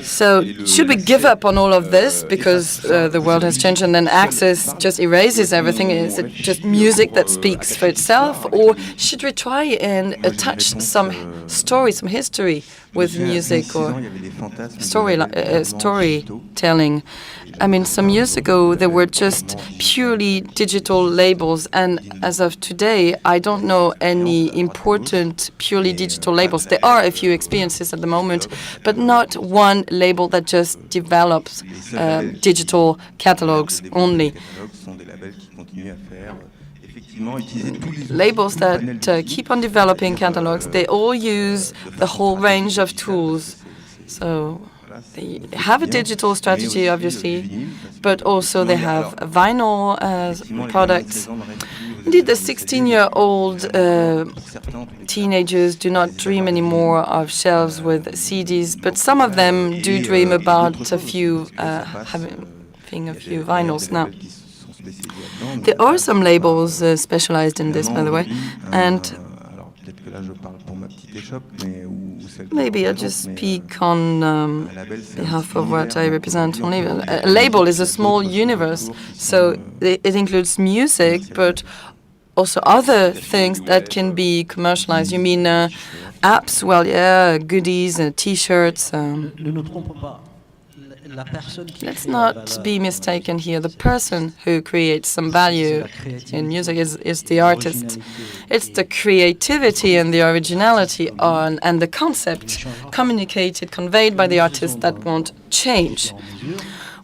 Speaker 4: So should we give up on all of this because the world has changed and then access just erases everything? Is it just music that speaks for itself? Or should we try and attach some story, some history with music or storytelling? I mean, some years ago, there were just purely digital labels, and as of today, I don't know any important purely digital labels. There are a few experiences at the moment, but not one label that just develops digital catalogs only. Labels that keep on developing catalogs, they all use the whole range of tools. So they have a digital strategy, obviously, but also they have vinyl products. Indeed, the 16-year-old teenagers do not dream anymore of shelves with CDs, but some of them do dream about having a few vinyls now. There are some labels specialized in this, by the way, and Maybe I just speak on behalf of what I represent only. A label is a small universe, so it includes music, but also other things that can be commercialized. You mean apps? Well, yeah, goodies, T-shirts. Let's not be mistaken here. The person who creates some value in music is the artist. It's the creativity and the originality and the concept communicated, conveyed by the artist that won't change.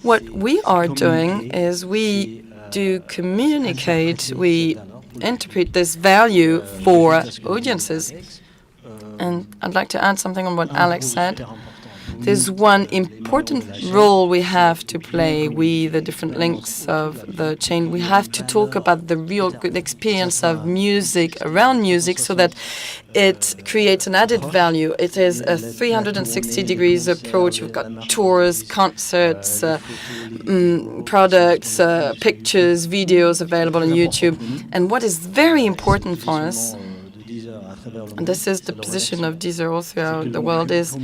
Speaker 4: What we are doing is we do communicate, we interpret this value for audiences. And I'd like to add something on what Alex said. There's one important role we have to play, we, the different links of the chain. We have to talk about the real good experience of music, around music, so that it creates an added value. It is a 360 degrees approach. We've got tours, concerts, products, pictures, videos available on YouTube. And what is very important for us, and this is the position of Deezer all throughout the world, is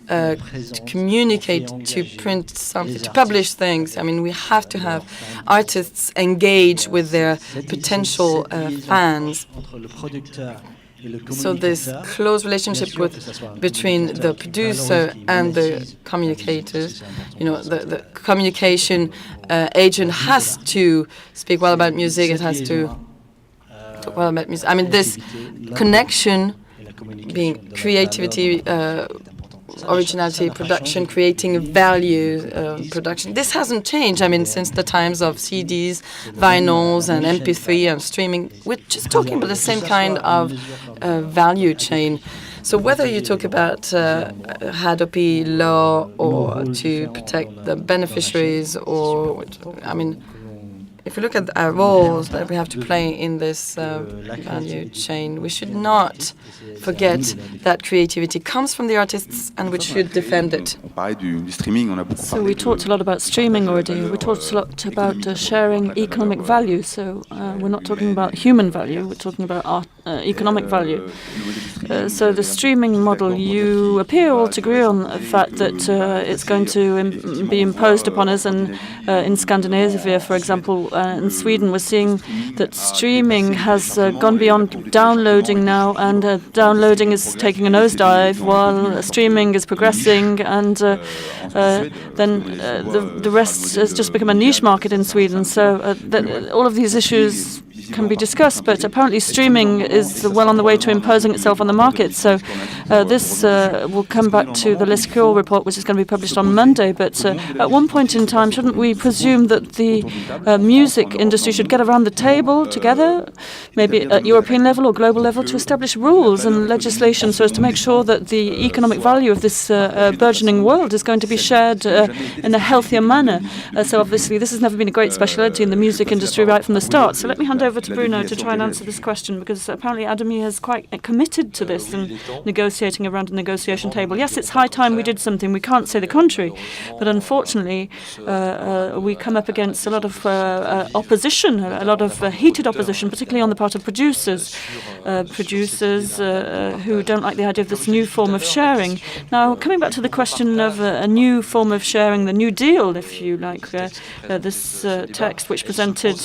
Speaker 4: to communicate, to print something, to publish things. I mean, we have to have artists engage with their potential fans. So this close relationship between the producer and the communicators, the communication agent has to speak well about music, it has to talk well about music. I mean, this connection being creativity, originality, production, creating value, production. This hasn't changed. I mean, since the times of CDs, vinyls, and MP3 and streaming. We're just talking about the same kind of value chain. So whether you talk about Hadopi law or to protect the beneficiaries, or I mean, if we look at our roles that we have to play in this value chain, we should not forget that creativity comes from the artists and we should defend it.
Speaker 1: So we talked a lot about streaming already. We talked a lot about sharing economic value. So we're not talking about human value, we're talking about economic value. So the streaming model, you appear all to agree on the fact that it's going to be imposed upon us. And in Scandinavia, for example, in Sweden, we're seeing that streaming has gone beyond downloading now, and downloading is taking a nosedive while streaming is progressing, and then the rest has just become a niche market in Sweden. So all of these issues can be discussed, but apparently streaming is well on the way to imposing itself on the market. So this will come back to the Lescure report, which is going to be published on Monday. But at one point in time, shouldn't we presume that the music industry should get around the table together, maybe at European level or global level, to establish rules and legislation so as to make sure that the economic value of this burgeoning world is going to be shared in a healthier manner? So obviously this has never been a great speciality in the music industry right from the start. So let me hand over to Bruno to try and answer this question, because apparently ADAMI has quite committed to this and negotiating around a negotiation table. Yes, it's high time we did something. We can't say the contrary. But unfortunately, we come up against a lot of opposition, a lot of heated opposition, particularly on the part of producers who don't like the idea of this new form of sharing. Now, coming back to the question of a new form of sharing, the New Deal, if you like, this text which presented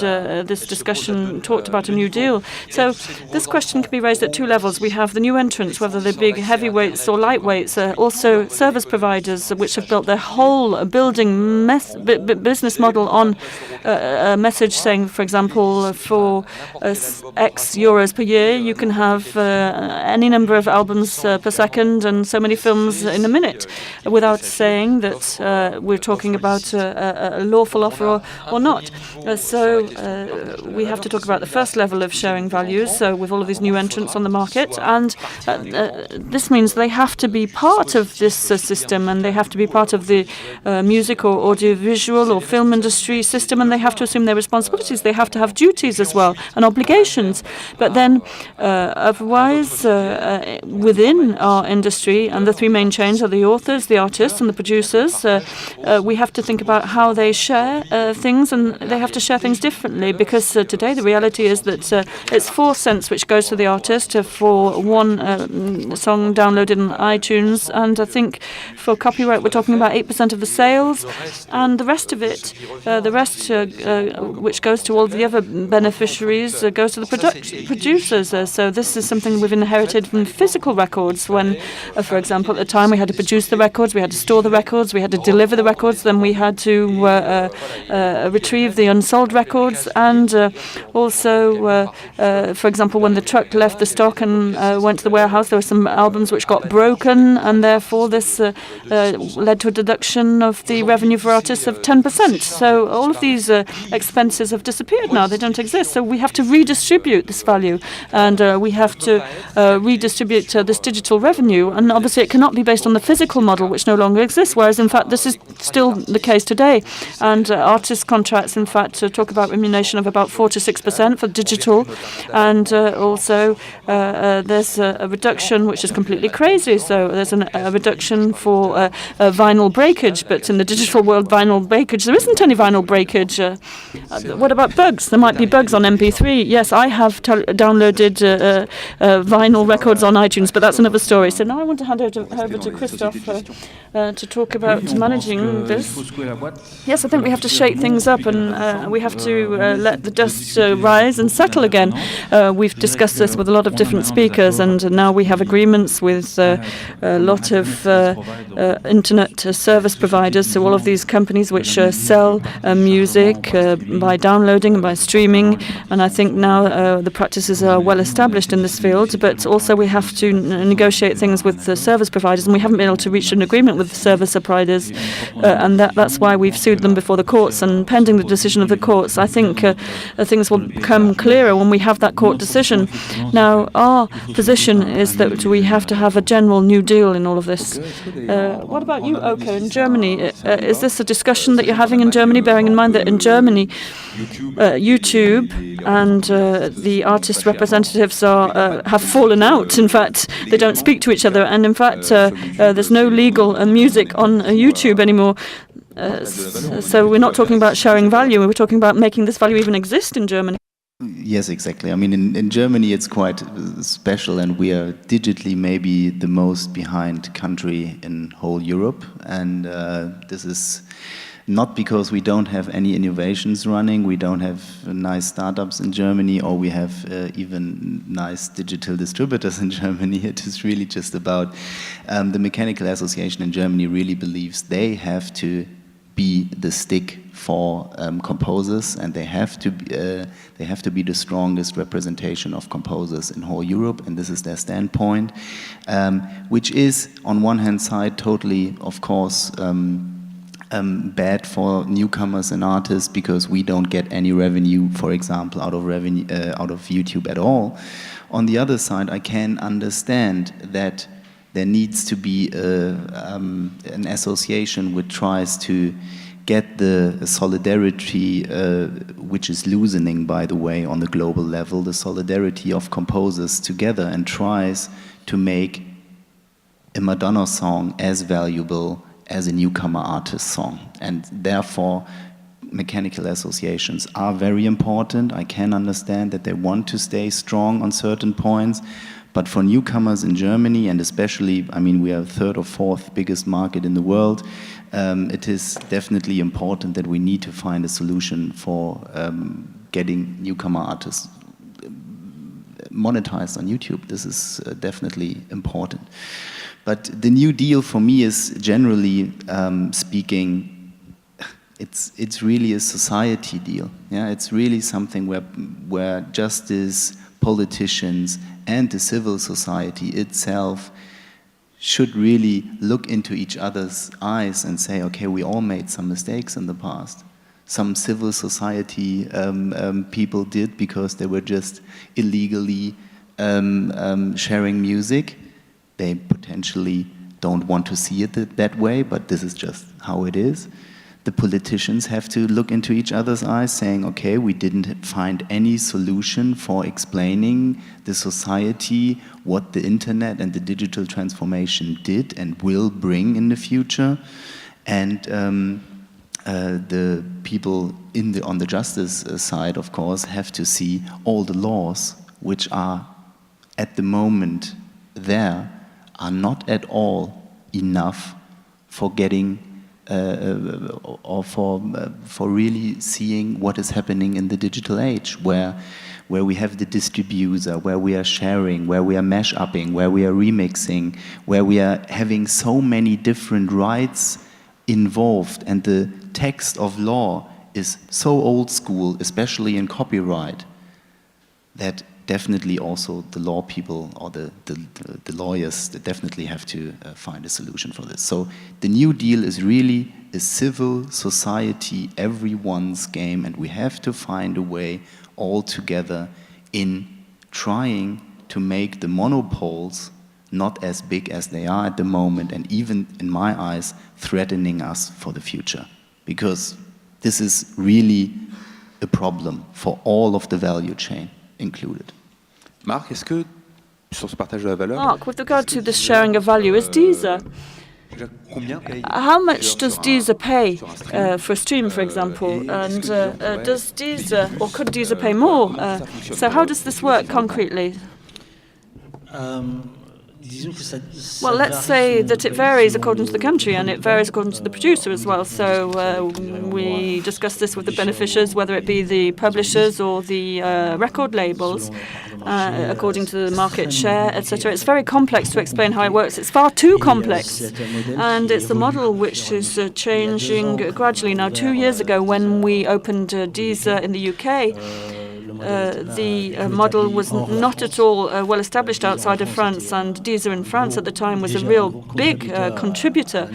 Speaker 1: this discussion talked about a new deal. So this question can be raised at two levels. We have the new entrants, whether they're big heavyweights or lightweights, also service providers which have built their whole building business model on a message saying, for example, for X euros per year, you can have any number of albums per second and so many films in a minute, without saying that we're talking about a lawful offer or not. So we have to talk about the first level of sharing values, so with all of these new entrants on the market, and this means they have to be part of this system, and they have to be part of the music or audiovisual or film industry system, and they have to assume their responsibilities. They have to have duties as well and obligations. But then otherwise, within our industry, and the three main chains are the authors, the artists, and the producers, we have to think about how they share things, and they have to share things differently, because today the reality is that it's 4 cents which goes to the artist for one song downloaded on iTunes, and I think for copyright we're talking about 8% of the sales, and the rest of it, which goes to all the other beneficiaries, goes to the producers. So this is something we've inherited from physical records when, for example, at the time we had to produce the records, we had to store the records, we had to deliver the records, then we had to retrieve the unsold records, and also, for example, when the truck left the stock and went to the warehouse, there were some albums which got broken, and therefore this led to a deduction of the revenue for artists of 10%. So all of these expenses have disappeared now. They don't exist. So we have to redistribute this value, and we have to redistribute this digital revenue. And obviously it cannot be based on the physical model, which no longer exists, whereas in fact this is still the case today. And artist contracts, in fact, talk about remuneration of about 4 to 6% for digital, and also there's a reduction which is completely crazy. So there's a reduction for vinyl breakage, but in the digital world, vinyl breakage, there isn't any vinyl breakage. What about bugs? There might be bugs on MP3. Yes, I have downloaded vinyl records on iTunes, but that's another story. So now I want to hand over to Christophe to talk about managing this. Yes, I think we have to shake things up, and we have to let the dust rise and settle again. We've discussed this with a lot of different speakers, and now we have agreements with a lot of internet service providers, so all of these companies which sell music by downloading and by streaming, and I think now the practices are well established in this field, but also we have to negotiate things with the service providers, and we haven't been able to reach an agreement with the service providers, and that's why we've sued them before the courts, and pending the decision of the courts, I think things will become clearer when we have that court decision. Now, our position is that we have to have a general new deal in all of this. What about you, Oke, in Germany? Is this a discussion that you're having in Germany, bearing in mind that in Germany, YouTube and the artist representatives have fallen out. In fact, they don't speak to each other, and in fact, there's no legal music on YouTube anymore. So we're not talking about sharing value, we're talking about making this value even exist in Germany.
Speaker 2: Yes, exactly. I mean, in Germany it's quite special, and we are digitally maybe the most behind country in whole Europe, and this is not because we don't have any innovations running, we don't have nice startups in Germany, or we have even nice digital distributors in Germany. It is really just about the Mechanical Association in Germany really believes they have to be the stick for composers, and they have to be the strongest representation of composers in whole Europe, and this is their standpoint, which is on one hand side totally, of course, bad for newcomers and artists, because we don't get any revenue, for example, out of YouTube at all. On the other side, I can understand that there needs to be an association which tries to get the solidarity, which is loosening, by the way, on the global level, the solidarity of composers together, and tries to make a Madonna song as valuable as a newcomer artist song. And therefore, mechanical associations are very important. I can understand that they want to stay strong on certain points, but for newcomers in Germany, and especially, I mean, we are third or fourth biggest market in the world, it is definitely important that we need to find a solution for getting newcomer artists monetized on YouTube. This is definitely important. But the new deal for me is, generally speaking, it's really a society deal. Yeah, it's really something where justice, politicians, and the civil society itself should really look into each other's eyes and say, okay, we all made some mistakes in the past. Some civil society people did because they were just illegally sharing music. they potentially don't want to see it that way, but this is just how it is. The politicians have to look into each other's eyes saying, okay, we didn't find any solution for explaining the society, what the internet and the digital transformation did and will bring in the future. And the people on the justice side, of course, have to see all the laws which are at the moment there are not at all enough for getting or for really seeing what is happening in the digital age, where we have the distributor, where we are sharing, where we are mash-upping, where we are remixing, where we are having so many different rights involved, and the text of law is so old school, especially in copyright, that definitely also the law people or the lawyers definitely have to find a solution for this. So the New Deal is really a civil society, everyone's game, and we have to find a way all together in trying to make the monopoles not as big as they are at the moment, and even, in my eyes, threatening us for the future. Because this is really a problem for all of the value chain included.
Speaker 3: Marc, est-ce que, sur ce partage de la valeur...
Speaker 1: Mark, with regard to this sharing of value, is Deezer... How much does Deezer pay for a stream, for example? And does Deezer, or could Deezer pay more? So how does this work concretely? Well, let's say that it varies according to the country, and it varies according to the producer as well. So we discussed this with the beneficiaries, whether it be the publishers or the record labels, according to the market share, etc. It's very complex to explain how it works. It's far too complex. And it's a model which is changing gradually. Now, 2 years ago, when we opened Deezer in the UK, the model was not at all well established outside of France, and Deezer in France at the time was a real big contributor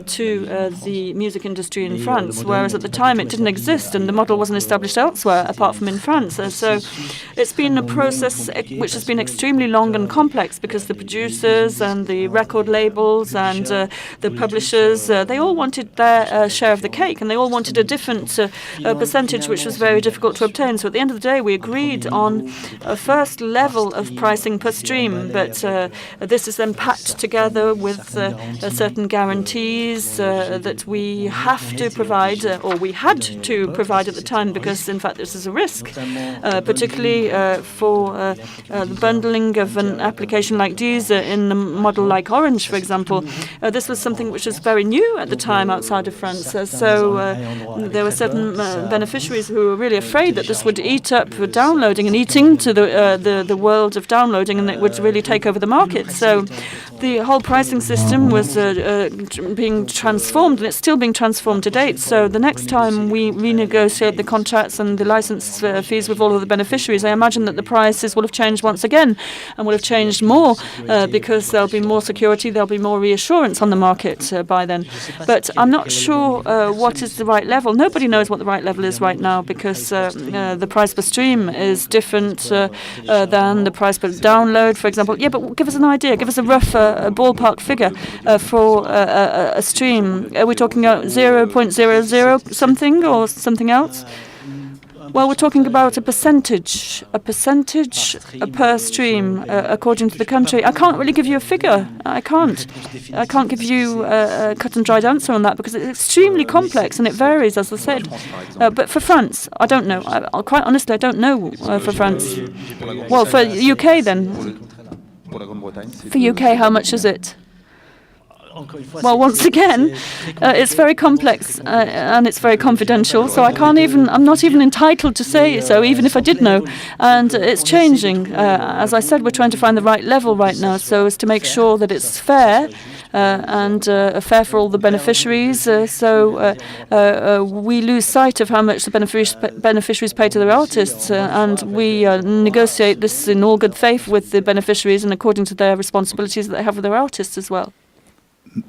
Speaker 1: to the music industry in France, whereas at the time it didn't exist and the model wasn't established elsewhere apart from in France. So it's been a process which has been extremely long and complex, because the producers and the record labels and the publishers, they all wanted their share of the cake, and they all wanted a different percentage, which was very difficult to obtain. So at the end of the day, we agreed on a first level of pricing per stream, but this is then packed together with certain guarantees that we have to provide, or we had to provide at the time, because in fact this is a risk, particularly for the bundling of an application like Deezer in a model like Orange, for example. This was something which was very new at the time outside of France, so there were certain beneficiaries who were really afraid that this would eat up downloading and eating to the world of downloading, and it would really take over the market. So the whole pricing system was being transformed, and it's still being transformed to date. So the next time we renegotiate the contracts and the license fees with all of the beneficiaries, I imagine that the prices will have changed once again, and will have changed more, because there'll be more security, there'll be more reassurance on the market by then. But I'm not sure what is the right level. Nobody knows what the right level is right now, because the price per stream is different than the price per download, for example. Yeah, but give us an idea, give us a rough ballpark figure for a stream. Are we talking about 0.00 something or something else? Well, we're talking about a percentage per stream according to the country. I can't really give you a figure. I can't give you a cut and dried answer on that, because it's extremely complex and it varies, as I said. But for France, I don't know. Quite honestly, I don't know for France. Well, for UK then. For UK, how much is it? Well, once again, it's very complex and it's very confidential, so I'm not even entitled to say so, even if I did know. And it's changing. As I said, we're trying to find the right level right now, so as to make sure that it's fair and fair for all the beneficiaries. So we lose sight of how much the beneficiaries pay to their artists, and we negotiate this in all good faith with the beneficiaries and according to their responsibilities that they have with their artists as well.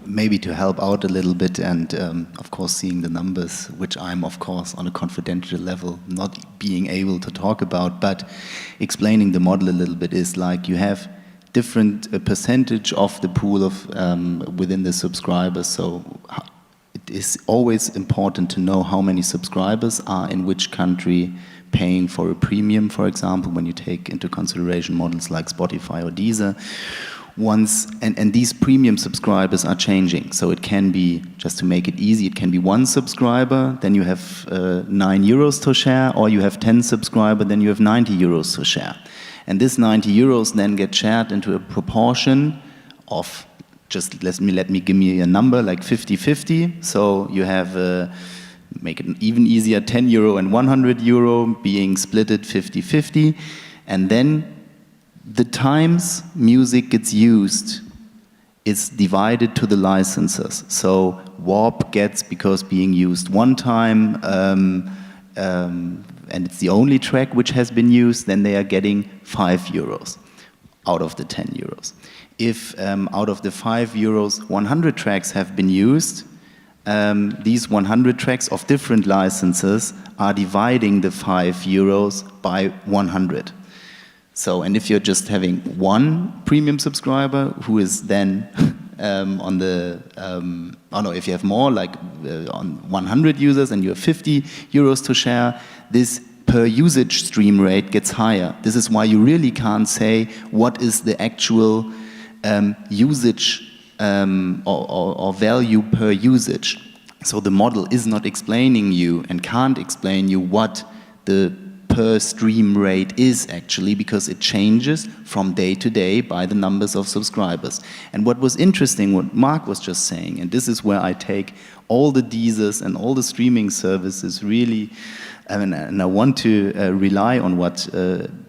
Speaker 2: Maybe to help out a little bit, and of course seeing the numbers, which I'm of course on a confidential level not being able to talk about, but explaining the model a little bit, is like you have different percentage of the pool of within the subscribers. So it is always important to know how many subscribers are in which country paying for a premium, for example, when you take into consideration models like Spotify or Deezer. And these premium subscribers are changing. So it can be, just to make it easy, it can be one subscriber, then you have €9 to share, or you have 10 subscribers, then you have €90 to share. And this €90 then get shared into a proportion of, just let me give me a number, like 50-50. So you have, make it even easier, €10 and €100 being splitted 50-50. And then the times music gets used is divided to the licenses. So Warp gets, because being used one time, and it's the only track which has been used, then they are getting €5 out of the €10. If out of the €5, 100 tracks have been used, these 100 tracks of different licenses are dividing the €5 by 100. So, and if you're just having one premium subscriber who is then on the, if you have more, like on 100 users and you have €50 to share, this per usage stream rate gets higher. This is why you really can't say what is the actual usage or value per usage. So the model is not explaining you and can't explain you what the per stream rate is actually, because it changes from day to day by the numbers of subscribers. And what was interesting, what Mark was just saying, and this is where I take all the Deezers and all the streaming services really, and I want to rely on what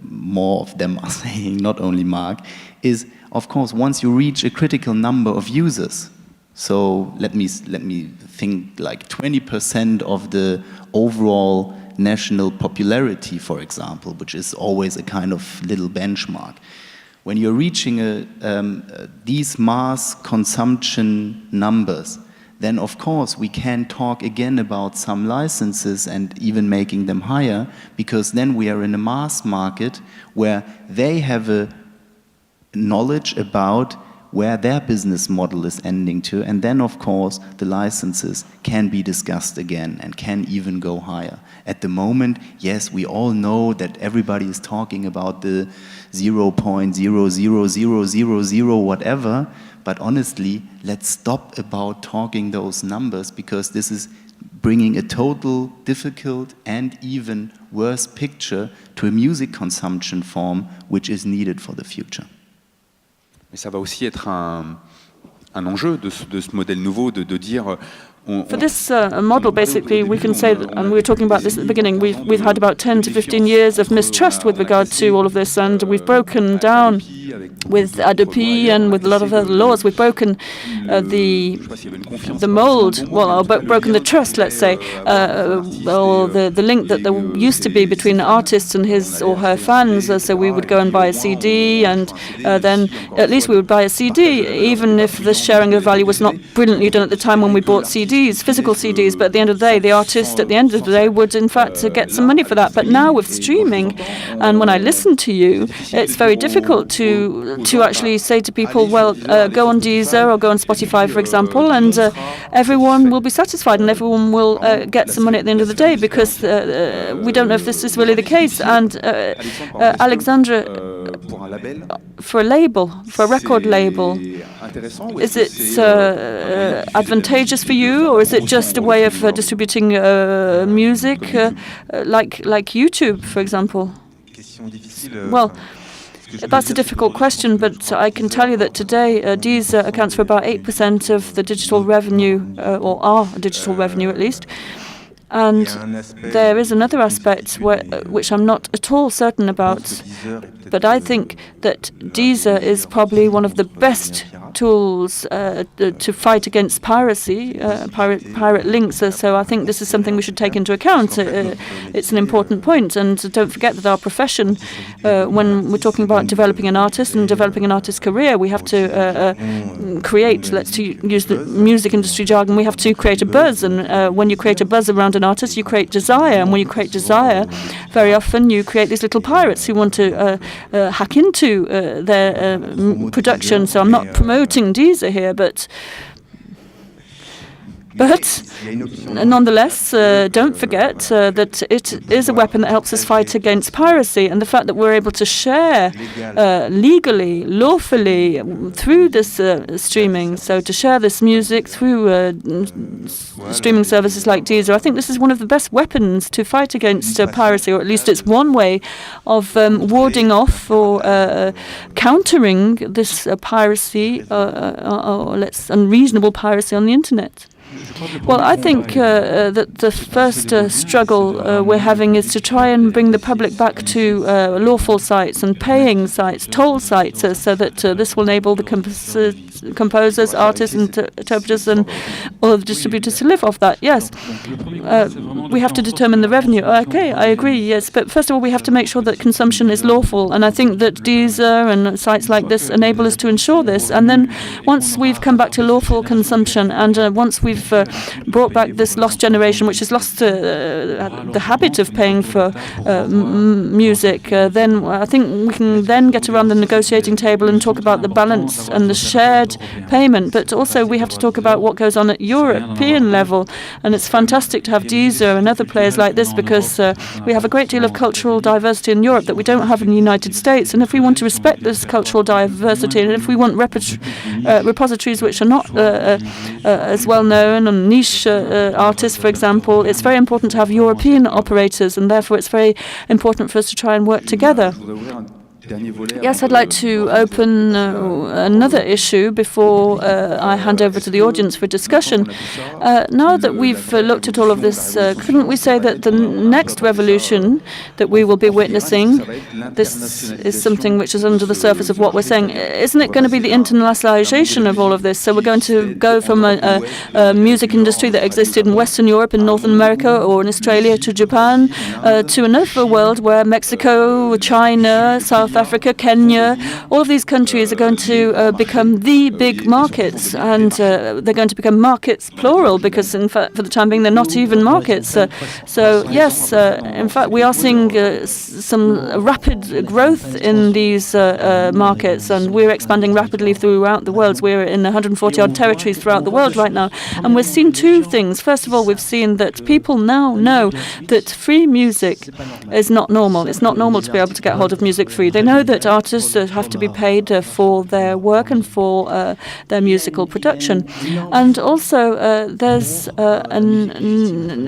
Speaker 2: more of them are saying, not only Mark, is of course once you reach a critical number of users, so let me think like 20% of the overall national popularity, for example, which is always a kind of little benchmark. When you're reaching these mass consumption numbers, then of course we can talk again about some licenses and even making them higher, because then we are in a mass market where they have a knowledge about where their business model is ending to, and then of course the licenses can be discussed again and can even go higher. At the moment, yes, we all know that everybody is talking about the 0.00000 whatever, but honestly, let's stop about talking those numbers, because this is bringing a total difficult and even worse picture to a music consumption form which is needed for the future.
Speaker 3: Mais ça va aussi être un enjeu de ce modèle nouveau de dire...
Speaker 1: For this model, basically, we can say, and we were talking about this at the beginning, we've had about 10 to 15 years of mistrust with regard to all of this, and we've broken down with Hadopi and with a lot of other laws. We've broken the mold, well, broken the trust, let's say, or the link that there used to be between the artists and his or her fans. So we would go and buy a CD, and then at least we would buy a CD, even if the sharing of value was not brilliantly done at the time when we bought CDs. Physical CDs, but at the end of the day, the artist at the end of the day would in fact get some money for that. But now with streaming, and when I listen to you, it's very difficult to actually say to people, well, go on Deezer or go on Spotify, for example, and everyone will be satisfied and everyone will get some money at the end of the day, because we don't know if this is really the case. And Alexandra, for a label, for a record label, is it advantageous for you, or is it just a way of distributing music, like YouTube, for example? Well, that's a difficult question, but I can tell you that today Deezer accounts for about 8% of the digital revenue, or our digital revenue at least. And there is another aspect which I'm not at all certain about, but I think that Deezer is probably one of the best tools to fight against piracy, pirate links. So I think this is something we should take into account. It's an important point. And don't forget that our profession, when we're talking about developing an artist and developing an artist's career, we have to create, let's use the music industry jargon, we have to create a buzz. And when you create a buzz around an artist, you create desire. And when you create desire, very often you create these little pirates who want to hack into their production. So I'm not promoting Deezer here, but nonetheless, don't forget that it is a weapon that helps us fight against piracy, and the fact that we're able to share legally, lawfully through this streaming, so to share this music through streaming services like Deezer, I think this is one of the best weapons to fight against piracy, or at least it's one way of warding off or countering this piracy, or unreasonable piracy on the internet. Well, I think that the first struggle we're having is to try and bring the public back to lawful sites and paying sites, toll sites, so that this will enable the composers, artists, interpreters, and all of the distributors to live off that. Yes, we have to determine the revenue. Okay, I agree, yes. But first of all, we have to make sure that consumption is lawful. And I think that Deezer and sites like this enable us to ensure this. And then once we've come back to lawful consumption, and once we've brought back this lost generation, which has lost the habit of paying for music, then I think we can then get around the negotiating table and talk about the balance and the shared payment. But also we have to talk about what goes on at European level. And it's fantastic to have Deezer and other players like this, because we have a great deal of cultural diversity in Europe that we don't have in the United States. And if we want to respect this cultural diversity, and if we want repositories which are not as well known, and niche artists, for example, it's very important to have European operators, and therefore it's very important for us to try and work together. Yes, I'd like to open another issue before I hand over to the audience for discussion. Now that we've looked at all of this, couldn't we say that the next revolution that we will be witnessing, this is something which is under the surface of what we're saying, isn't it going to be the internationalization of all of this? So we're going to go from a music industry that existed in Western Europe, in Northern America, or in Australia, to Japan, to another world where Mexico, China, South Africa, Kenya, all of these countries are going to become the big markets, and they're going to become markets plural, because in fact for the time being they're not even markets. So yes, in fact we are seeing some rapid growth in these markets, and we're expanding rapidly throughout the world. We're in 140 odd territories throughout the world right now, and we've seen two things. First of all, we've seen that people now know that free music is not normal. It's not normal to be able to get hold of music free. They know that artists have to be paid for their work and for their musical production. And also there's an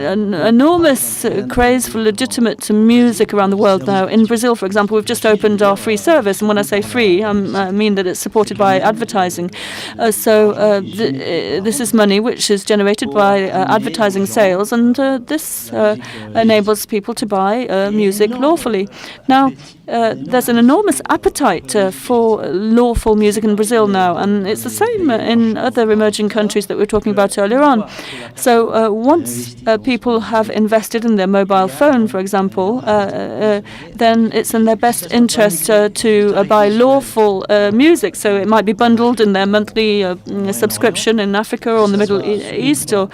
Speaker 1: enormous craze for legitimate music around the world now. In Brazil, for example, we've just opened our free service, and when I say free, I mean that it's supported by advertising. This is money which is generated by advertising sales, and this enables people to buy music lawfully. Now, there's an enormous appetite for lawful music in Brazil now, and it's the same in other emerging countries that we were talking about earlier on. So once people have invested in their mobile phone, for example, then it's in their best interest to buy lawful music. So it might be bundled in their monthly subscription in Africa or in the Middle East, or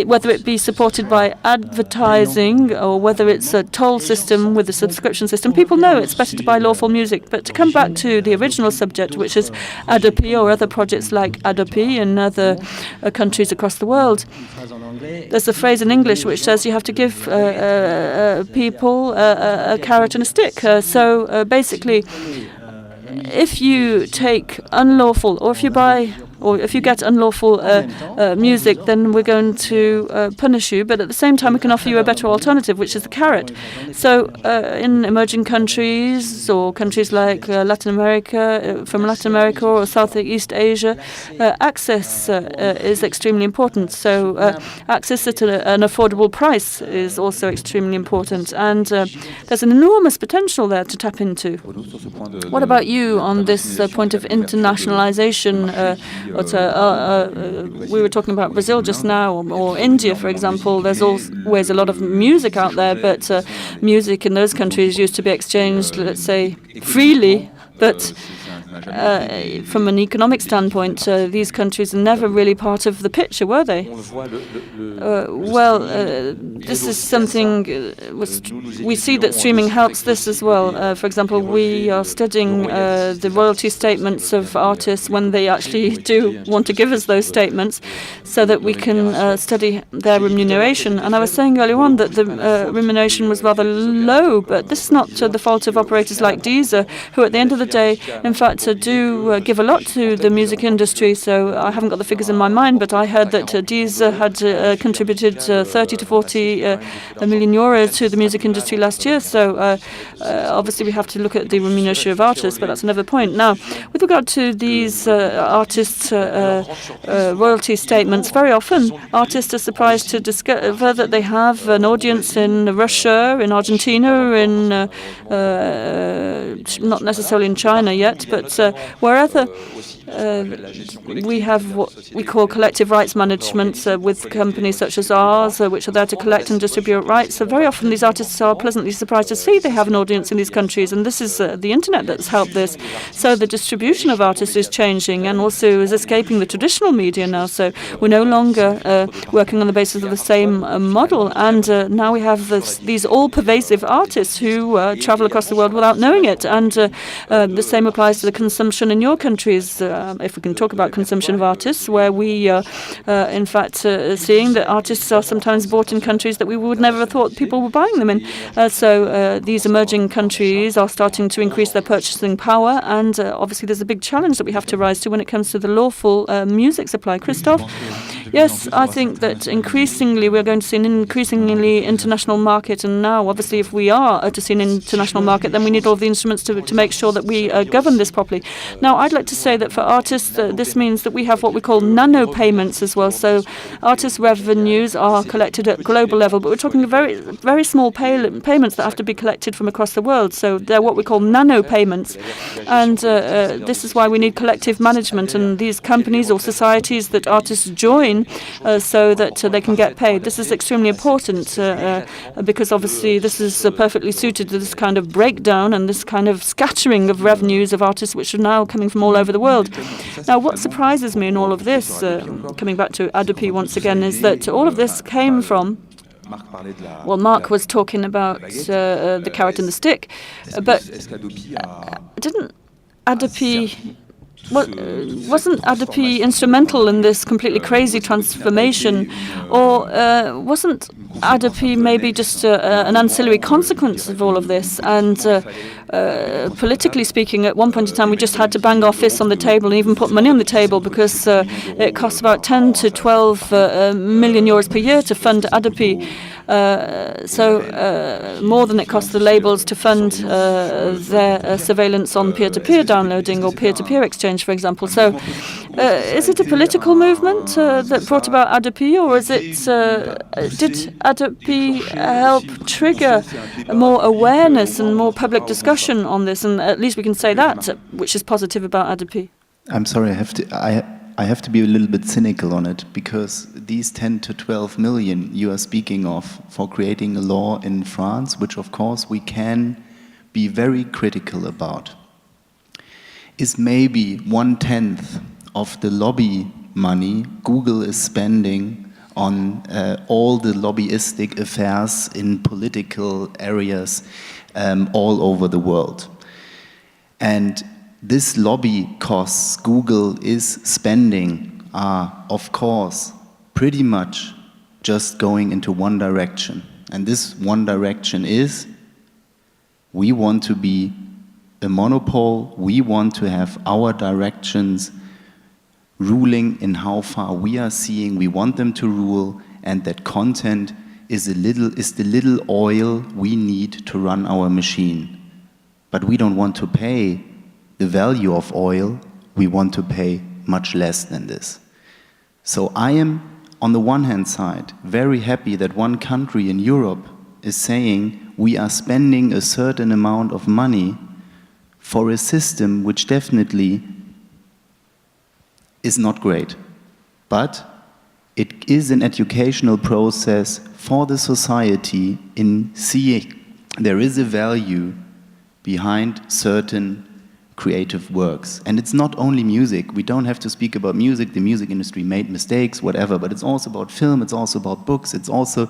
Speaker 1: whether it be supported by advertising or whether it's a toll system with a subscription system. People know it's better to buy lawful music. But to come back to the original subject, which is ADAPI or other projects like Hadopi in other countries across the world, there's a phrase in English which says you have to give people a carrot and a stick. So basically, if you take unlawful, or if you buy or if you get unlawful music, then we're going to punish you. But at the same time, we can offer you a better alternative, which is the carrot. So in emerging countries or countries like Latin America, from Latin America or Southeast Asia, access is extremely important. So access at an affordable price is also extremely important. And there's an enormous potential there to tap into. What about you on this point of internationalization? We were talking about Brazil just now, or India, for example. There's always a lot of music out there, but music in those countries used to be exchanged, let's say, freely. But from an economic standpoint, these countries are never really part of the picture, were they? This is something, we see that streaming helps this as well. For example, we are studying the royalty statements of artists when they actually do want to give us those statements, so that we can study their remuneration. And I was saying earlier on that the remuneration was rather low, but this is not the fault of operators like Deezer, who at the end of the day, in fact, do give a lot to the music industry. So I haven't got the figures in my mind, but I heard that Deezer had contributed 30 to 40 million euros to the music industry last year. So obviously we have to look at the remuneration of artists, but that's another point. Now, with regard to these artists' royalty statements, very often artists are surprised to discover that they have an audience in Russia, in Argentina, in not necessarily in China yet, but wherever we have what we call collective rights management with companies such as ours, which are there to collect and distribute rights. So very often these artists are pleasantly surprised to see they have an audience in these countries, and this is the internet that's helped this. So the distribution of artists is changing and also is escaping the traditional media now. So we're no longer working on the basis of the same model, and now we have these all-pervasive artists who travel across the world without knowing it. And the same applies to the consumption in your countries. If we can talk about consumption of artists, where we are, in fact, seeing that artists are sometimes bought in countries that we would never have thought people were buying them in. So these emerging countries are starting to increase their purchasing power, and obviously there's a big challenge that we have to rise to when it comes to the lawful music supply. Christophe? Yes, I think that increasingly we're going to see an increasingly international market, and now, obviously, if we are to see an international market, then we need all the instruments to make sure that we govern this properly. Now, I'd like to say that for artists, this means that we have what we call nano payments as well. So artist revenues are collected at global level, but we're talking very, very small payments that have to be collected from across the world. So they're what we call nano payments. And this is why we need collective management and these companies or societies that artists join so that they can get paid. This is extremely important because obviously this is perfectly suited to this kind of breakdown and this kind of scattering of revenues of artists which are now coming from all over the world. Now, what surprises me in all of this, coming back to Hadopi once again, is that all of this came from, well, Mark was talking about the carrot and the stick, but didn't Hadopi... wasn't Hadopi instrumental in this completely crazy transformation, or wasn't Hadopi maybe just an ancillary consequence of all of this? And politically speaking, at one point in time, we just had to bang our fists on the table and even put money on the table because it costs about 10 to 12 million euros per year to fund Hadopi. More than it costs the labels to fund their surveillance on peer-to-peer downloading or peer-to-peer exchange, for example. So is it a political movement that brought about Hadopi, or is it, did Hadopi help trigger more awareness and more public discussion on this? And at least we can say that, which is positive about Hadopi.
Speaker 2: I'm sorry, I have to be a little bit cynical on it, because these 10 to 12 million you are speaking of for creating a law in France, which of course we can be very critical about, is maybe 1/10 of the lobby money Google is spending on all the lobbyistic affairs in political areas all over the world. And this lobby costs Google is spending are, of course, pretty much just going into one direction. And this one direction is, we want to be a monopole, we want to have our directions ruling in how far we are seeing we want them to rule, and that content is the little oil we need to run our machine. But we don't want to pay the value of oil, we want to pay much less than this. So I am, on the one hand side, very happy that one country in Europe is saying we are spending a certain amount of money for a system which definitely is not great. But it is an educational process for the society in seeing there is a value behind certain creative works. And it's not only music. We don't have to speak about music. The music industry made mistakes, whatever, but it's also about film, it's also about books, it's also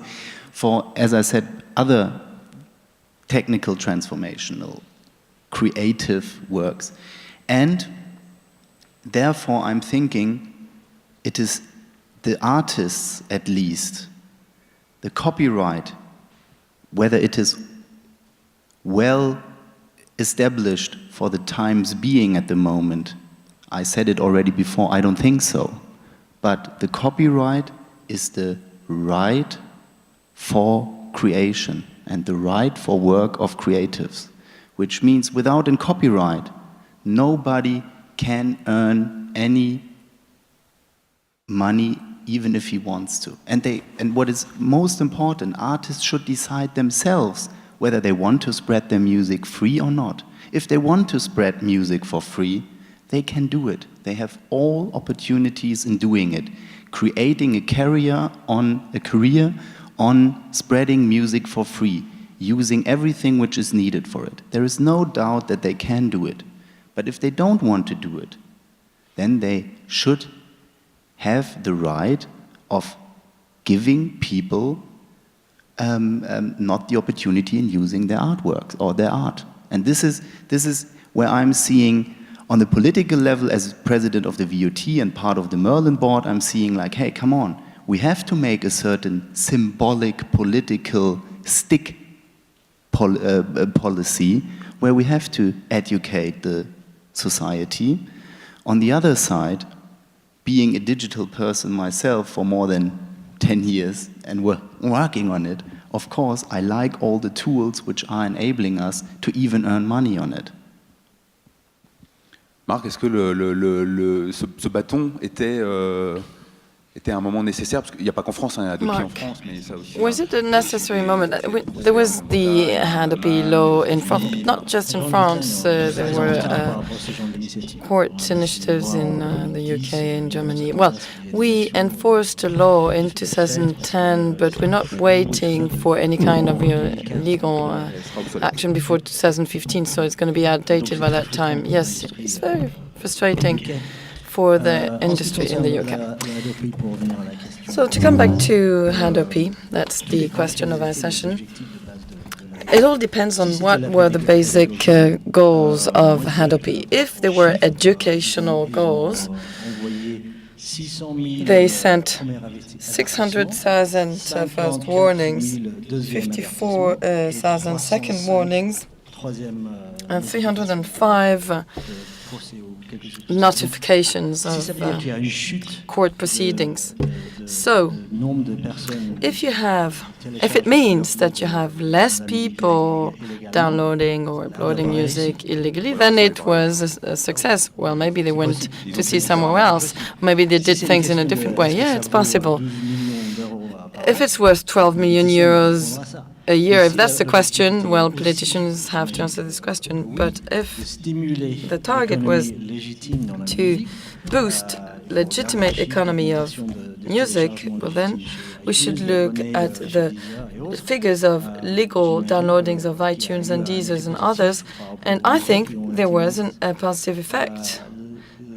Speaker 2: for, as I said, other technical, transformational, creative works. And therefore, I'm thinking it is the artists, at least, the copyright, whether it is well established for the times being at the moment. I said it already before, I don't think so. But the copyright is the right for creation and the right for work of creatives, which means without a copyright, nobody can earn any money even if he wants to. And what is most important, artists should decide themselves whether they want to spread their music free or not. If they want to spread music for free, they can do it. They have all opportunities in doing it, creating a career on spreading music for free, using everything which is needed for it. There is no doubt that they can do it. But if they don't want to do it, then they should have the right of giving people not the opportunity in using their artworks or their art. And this is where I'm seeing, on the political level, as president of the VOT and part of the Merlin board, I'm seeing like, hey, come on, we have to make a certain symbolic political stick policy where we have to educate the society. On the other side, being a digital person myself for more than 10 years and working on it, of course, I like all the tools which are enabling us to even earn money on it.
Speaker 3: Marc, est-ce que ce bâton était un moment nécessaire? Parce qu'il n'y a pas qu'en France, il y a Hadopi en France, mais ça aussi.
Speaker 4: Was it a necessary moment? There was the Hadopi law in France, but not just in France. There were court initiatives in the UK and Germany. Well, we enforced a law in 2010, but we're not waiting for any kind of legal action before 2015, so it's going to be outdated by that time. Yes, it's very frustrating for the industry in the UK. So to come back to Hadopi, that's the question of our session. It all depends on what were the basic goals of Hadopi. If they were educational goals, they sent 600,000 first warnings, 54,000 second warnings, and 305 notifications of court proceedings. So, if it means that you have less people downloading or uploading music illegally, then it was a success. Well, maybe they went to see somewhere else. Maybe they did things in a different way. Yeah, it's possible. If it's worth 12 million euros a year, if that's the question, well, politicians have to answer this question. But if the target was to boost legitimate economy of music, well, then we should look at the figures of legal downloadings of iTunes and Deezer and others. And I think there was a positive effect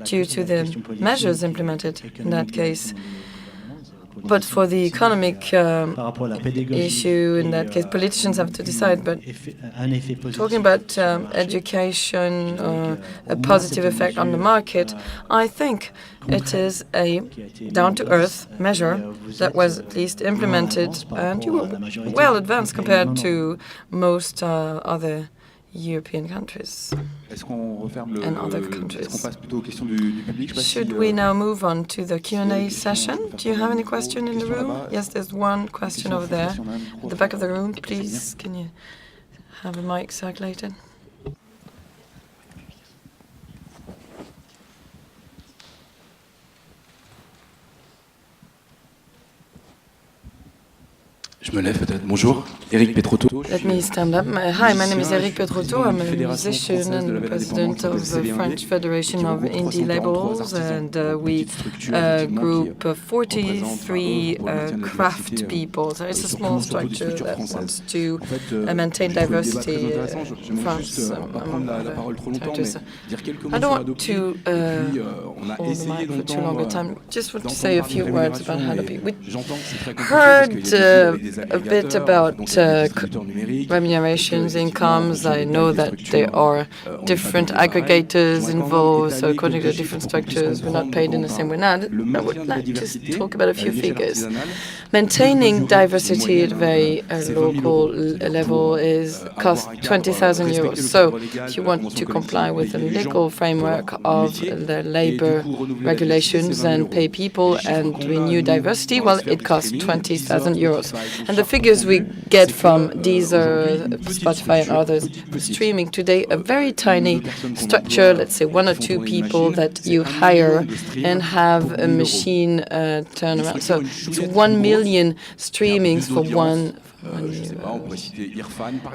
Speaker 4: due to the measures implemented in that case. But for the economic issue, in that case, politicians have to decide. But talking about education, a positive effect on the market, I think it is a down-to-earth measure that was at least implemented and well advanced compared to most other European countries
Speaker 3: Est-ce qu'on referme
Speaker 4: and other
Speaker 3: est-ce qu'on
Speaker 4: countries.
Speaker 3: passe plutôt aux questions du public? Je sais pas
Speaker 4: Should
Speaker 3: si,
Speaker 4: we now move on to the Q&A session? Do you have any question in the room? Yes, there's one question over there. At the back of the room, please, can you have a mic circulated?
Speaker 5: Je me lève peut-être. Bonjour, Éric Petrotto.
Speaker 4: Let me stand up. Hi, my name is Éric Petrotto. I'm a musician and president of the French Federation of Indie Labels, and we group 43 craft people. So it's a small structure that wants to maintain diversity in France. I don't want to hold the mic for too long a time. Just want to say a few words about Hadopi. We heard a bit about remunerations, incomes. I know that there are different aggregators involved, so according to different structures, we're not paid in the same way. Now, I would like to talk about a few figures. Maintaining diversity at a very local level costs 20,000 euros. So if you want to comply with the legal framework of the labor regulations and pay people and renew diversity, well, it costs 20,000 euros. And the figures we get from Deezer, Spotify and others for streaming today, a very tiny structure, let's say 1 or 2 people that you hire and have a machine turn around. So it's 1 million streamings for one.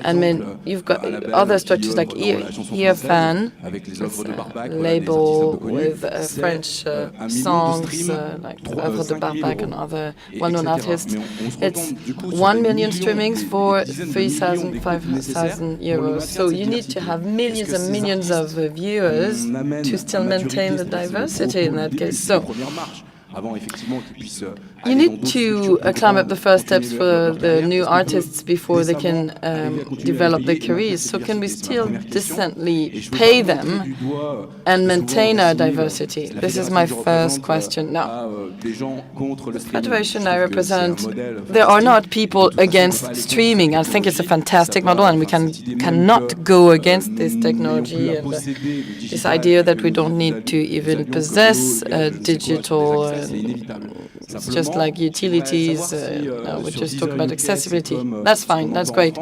Speaker 4: And then you've got other structures like Earfan, a label with French songs like Œuvre de Barbac and other well-known artists. It's 1 million streamings for 3,000, 5,000 euros. So you need to have millions and millions of viewers to still maintain the diversity in that case. So you need to climb up the first steps for the new artists before they can develop their careers. So can we still decently pay them and maintain our diversity? This is my first question. Now, the federation I represent, there are not people against streaming. I think it's a fantastic model, and we cannot go against this technology and this idea that we don't need to even possess digital. It's just like utilities. We just talk about accessibility. That's fine. That's great.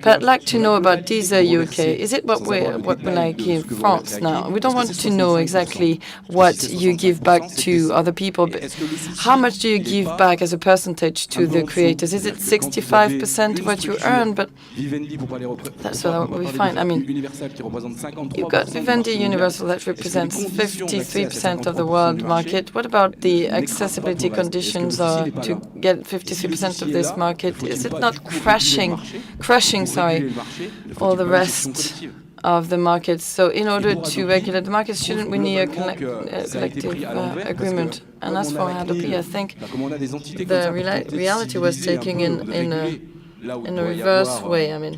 Speaker 4: But I'd like to know about Deezer UK. Is it what we're like in France now? We don't want to know exactly what you give back to other people, but how much do you give back as a percentage to the creators? Is it 65% of what you earn? But that's what will be fine. I mean, you've got Vivendi Universal that represents 53% of the world market. What about the accessibility conditions to get 53% of this market? Is it not crushing all the rest of the market? So in order to regulate the market, shouldn't we need a collective agreement? And as for Hadopi, I think the reality was taken in a reverse way. I mean,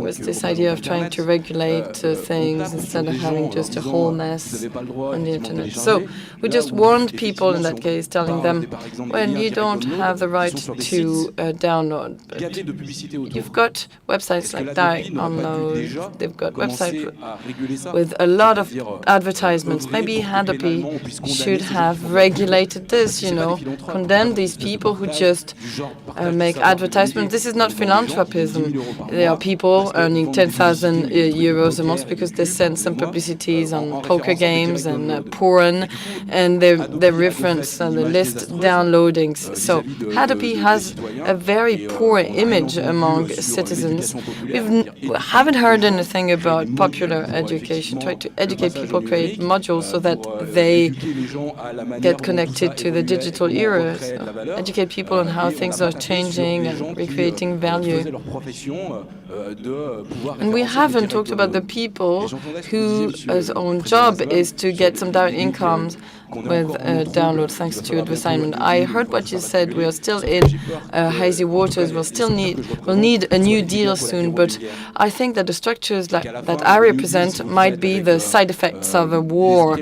Speaker 4: with this idea of trying to regulate things instead of having just a whole mess on the internet. So we just warned people in that case, telling them, when you don't have the right to download, but you've got websites like Direct Download, they've got websites with a lot of advertisements. Maybe Hadopi should have regulated this, condemn these people who just make advertisement. This is not philanthropism. There are people earning 10,000 euros a month because they send some publicities on poker games and porn, and they reference and they list downloadings. So Hadopi has a very poor image among citizens. We haven't heard anything about popular education. Try to educate people, create modules so that they get connected to the digital era. So educate people on how things are changing and recreating value. And we haven't talked about the people whose own job is to get some direct incomes with download thanks to advertisement. I heard what you said. We are still in hazy waters. We'll need a new deal soon. But I think that the structures that I represent might be the side effects of a war.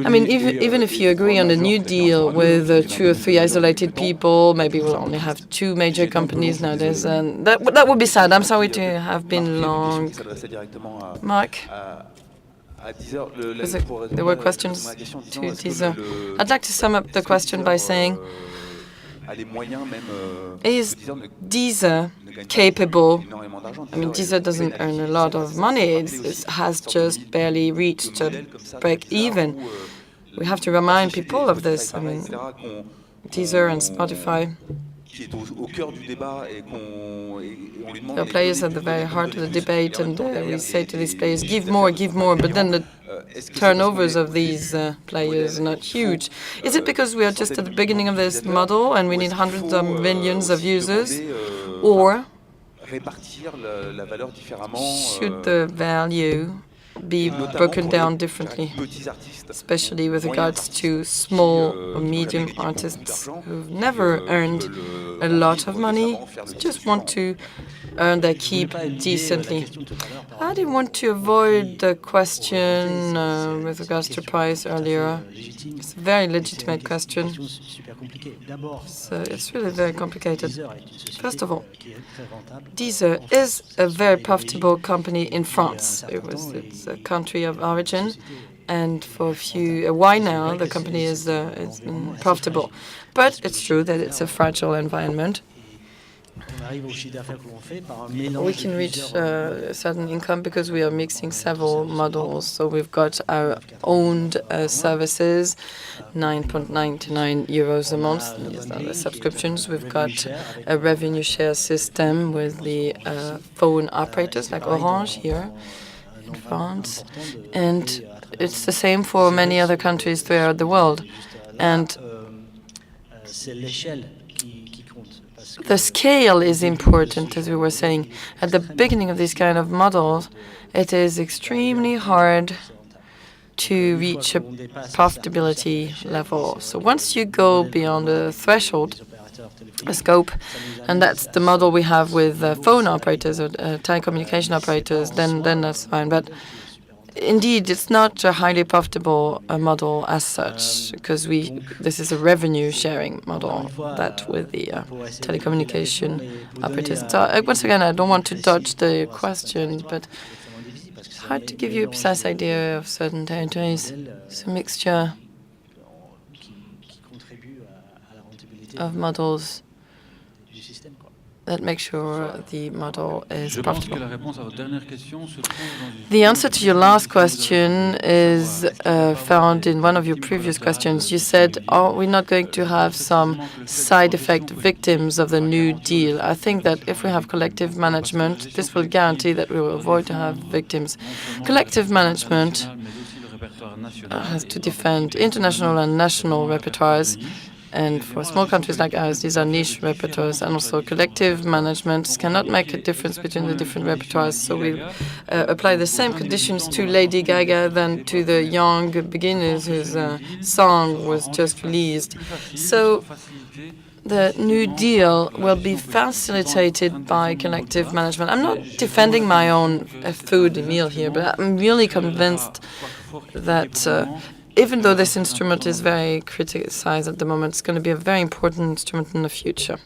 Speaker 4: I mean, even if you agree on a new deal with 2 or 3 isolated people, maybe we'll only have 2 major companies nowadays, and that would be sad. I'm sorry to have been long. Mark? There were questions to Deezer. I'd like to sum up the question by saying, is Deezer capable? I mean, Deezer doesn't earn a lot of money. It has just barely reached a break even. We have to remind people of this. I mean, Deezer and Spotify, the players at the very heart of the debate, and we say to these players, give more, but then the turnovers of these players are not huge. Is it because we are just at the beginning of this model and we need hundreds of millions of users, or should the value be broken down differently, especially with regards to small or medium artists who've never earned a lot of money, just want to earn their keep decently? I didn't want to avoid the question with regards to price earlier. It's a very legitimate question. So it's really very complicated. First of all, Deezer is a very profitable company in France. It's a country of origin, and for a while now, the company is profitable. But it's true that it's a fragile environment. We can reach a certain income because we are mixing several models. So we've got our owned services, 9.99 euros a month. These are the subscriptions. We've got a revenue share system with the phone operators like Orange here in France. And it's the same for many other countries throughout the world. And the scale is important, as we were saying. At the beginning of these kind of models, it is extremely hard to reach a profitability level. So once you go beyond the threshold, a scope, and that's the model we have with phone operators or telecommunication operators, then that's fine. But indeed, it's not a highly profitable model as such, because this is a revenue sharing model that with the telecommunication operators. So once again, I don't want to dodge the question, but it's hard to give you a precise idea of certain territories. It's a mixture of models that make sure the model is profitable. The answer to your last question is found in one of your previous questions. You said, are we not going to have some side effect victims of the New Deal? I think that if we have collective management, this will guarantee that we will avoid to have victims. Collective management has to defend international and national repertoires. And for small countries like ours, these are niche repertoires, and also collective management cannot make a difference between the different repertoires. So we apply the same conditions to Lady Gaga than to the young beginners whose song was just released. So the New Deal will be facilitated by collective management. I'm not defending my own food meal here, but I'm really convinced that even though this instrument is very criticized at the moment, it's going to be a very important instrument in the future.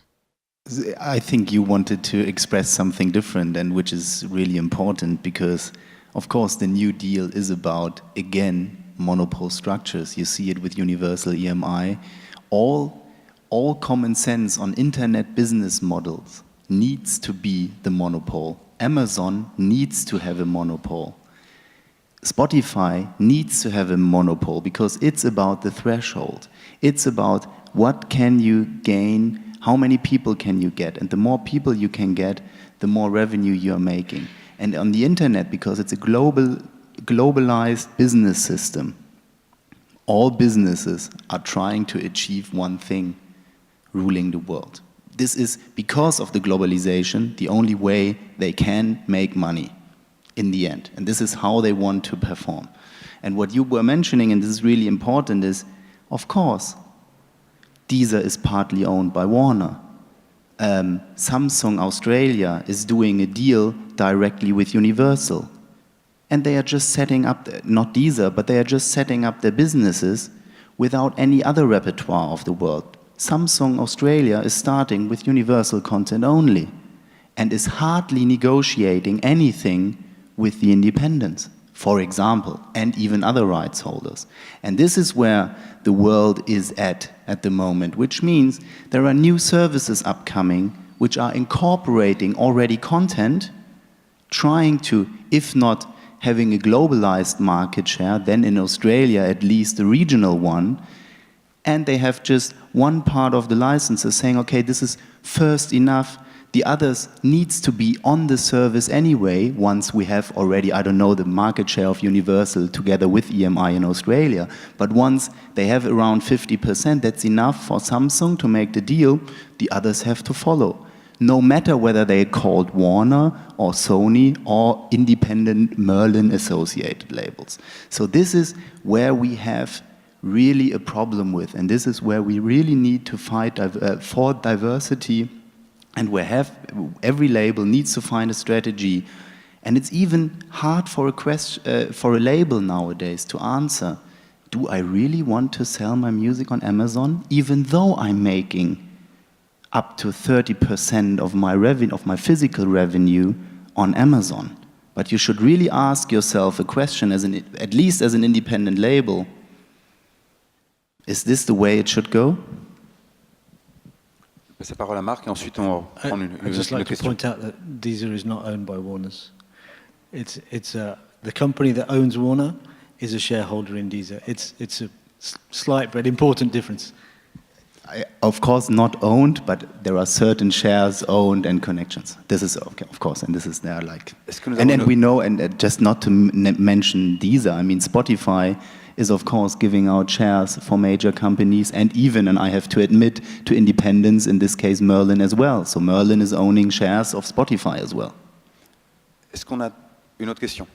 Speaker 2: I think you wanted to express something different, and which is really important, because, of course, the New Deal is about, again, monopole structures. You see it with universal EMI. All common sense on internet business models needs to be the monopole. Amazon needs to have a monopole. Spotify needs to have a monopole because it's about the threshold. It's about what can you gain, how many people can you get, and the more people you can get, the more revenue you are making. And on the internet, because it's a globalized business system, all businesses are trying to achieve one thing: ruling the world. This is, because of the globalization, the only way they can make money in the end. And this is how they want to perform. And what you were mentioning, and this is really important, is, Of course, Deezer is partly owned by Warner. Samsung Australia is doing a deal directly with Universal. And they are just setting up, not Deezer, but they are just setting up their businesses without any other repertoire of the world. Samsung Australia is starting with Universal content only and is hardly negotiating anything with the independents, for example, and even other rights holders. And this is where the world is at the moment, which means there are new services upcoming which are incorporating already content, trying to, if not having a globalized market share, then in Australia at least a regional one, and they have just one part of the licenses saying, okay, this is first enough, the others needs to be on the service anyway, once we have already, I don't know, the market share of Universal together with EMI in Australia, but once they have around 50%, that's enough for Samsung to make the deal, the others have to follow. No matter whether they're called Warner or Sony or independent Merlin associated labels. So this is where we have really a problem with, and this is where we really need to fight for diversity, and where every label needs to find a strategy. And it's even hard for a label nowadays to answer, do I really want to sell my music on Amazon, even though I'm making up to 30% of my physical revenue on Amazon? But you should really ask yourself a question, at least as an independent label, is this the way it should go?
Speaker 3: Je passe la parole à Marc et ensuite on va prendre une
Speaker 6: I'd just like to point out that Deezer is not owned by Warner's. The company that owns Warner is a shareholder in Deezer. It's a slight but important difference.
Speaker 2: Of course not owned, but there are certain shares owned and connections. This is okay, of course, and this is there like, and we know, and just not to mention Deezer, I mean Spotify is of course giving out shares for major companies and even, and I have to admit, to independents, in this case Merlin as well. So Merlin is owning shares of Spotify as well.
Speaker 3: Est-ce qu'on a une autre question?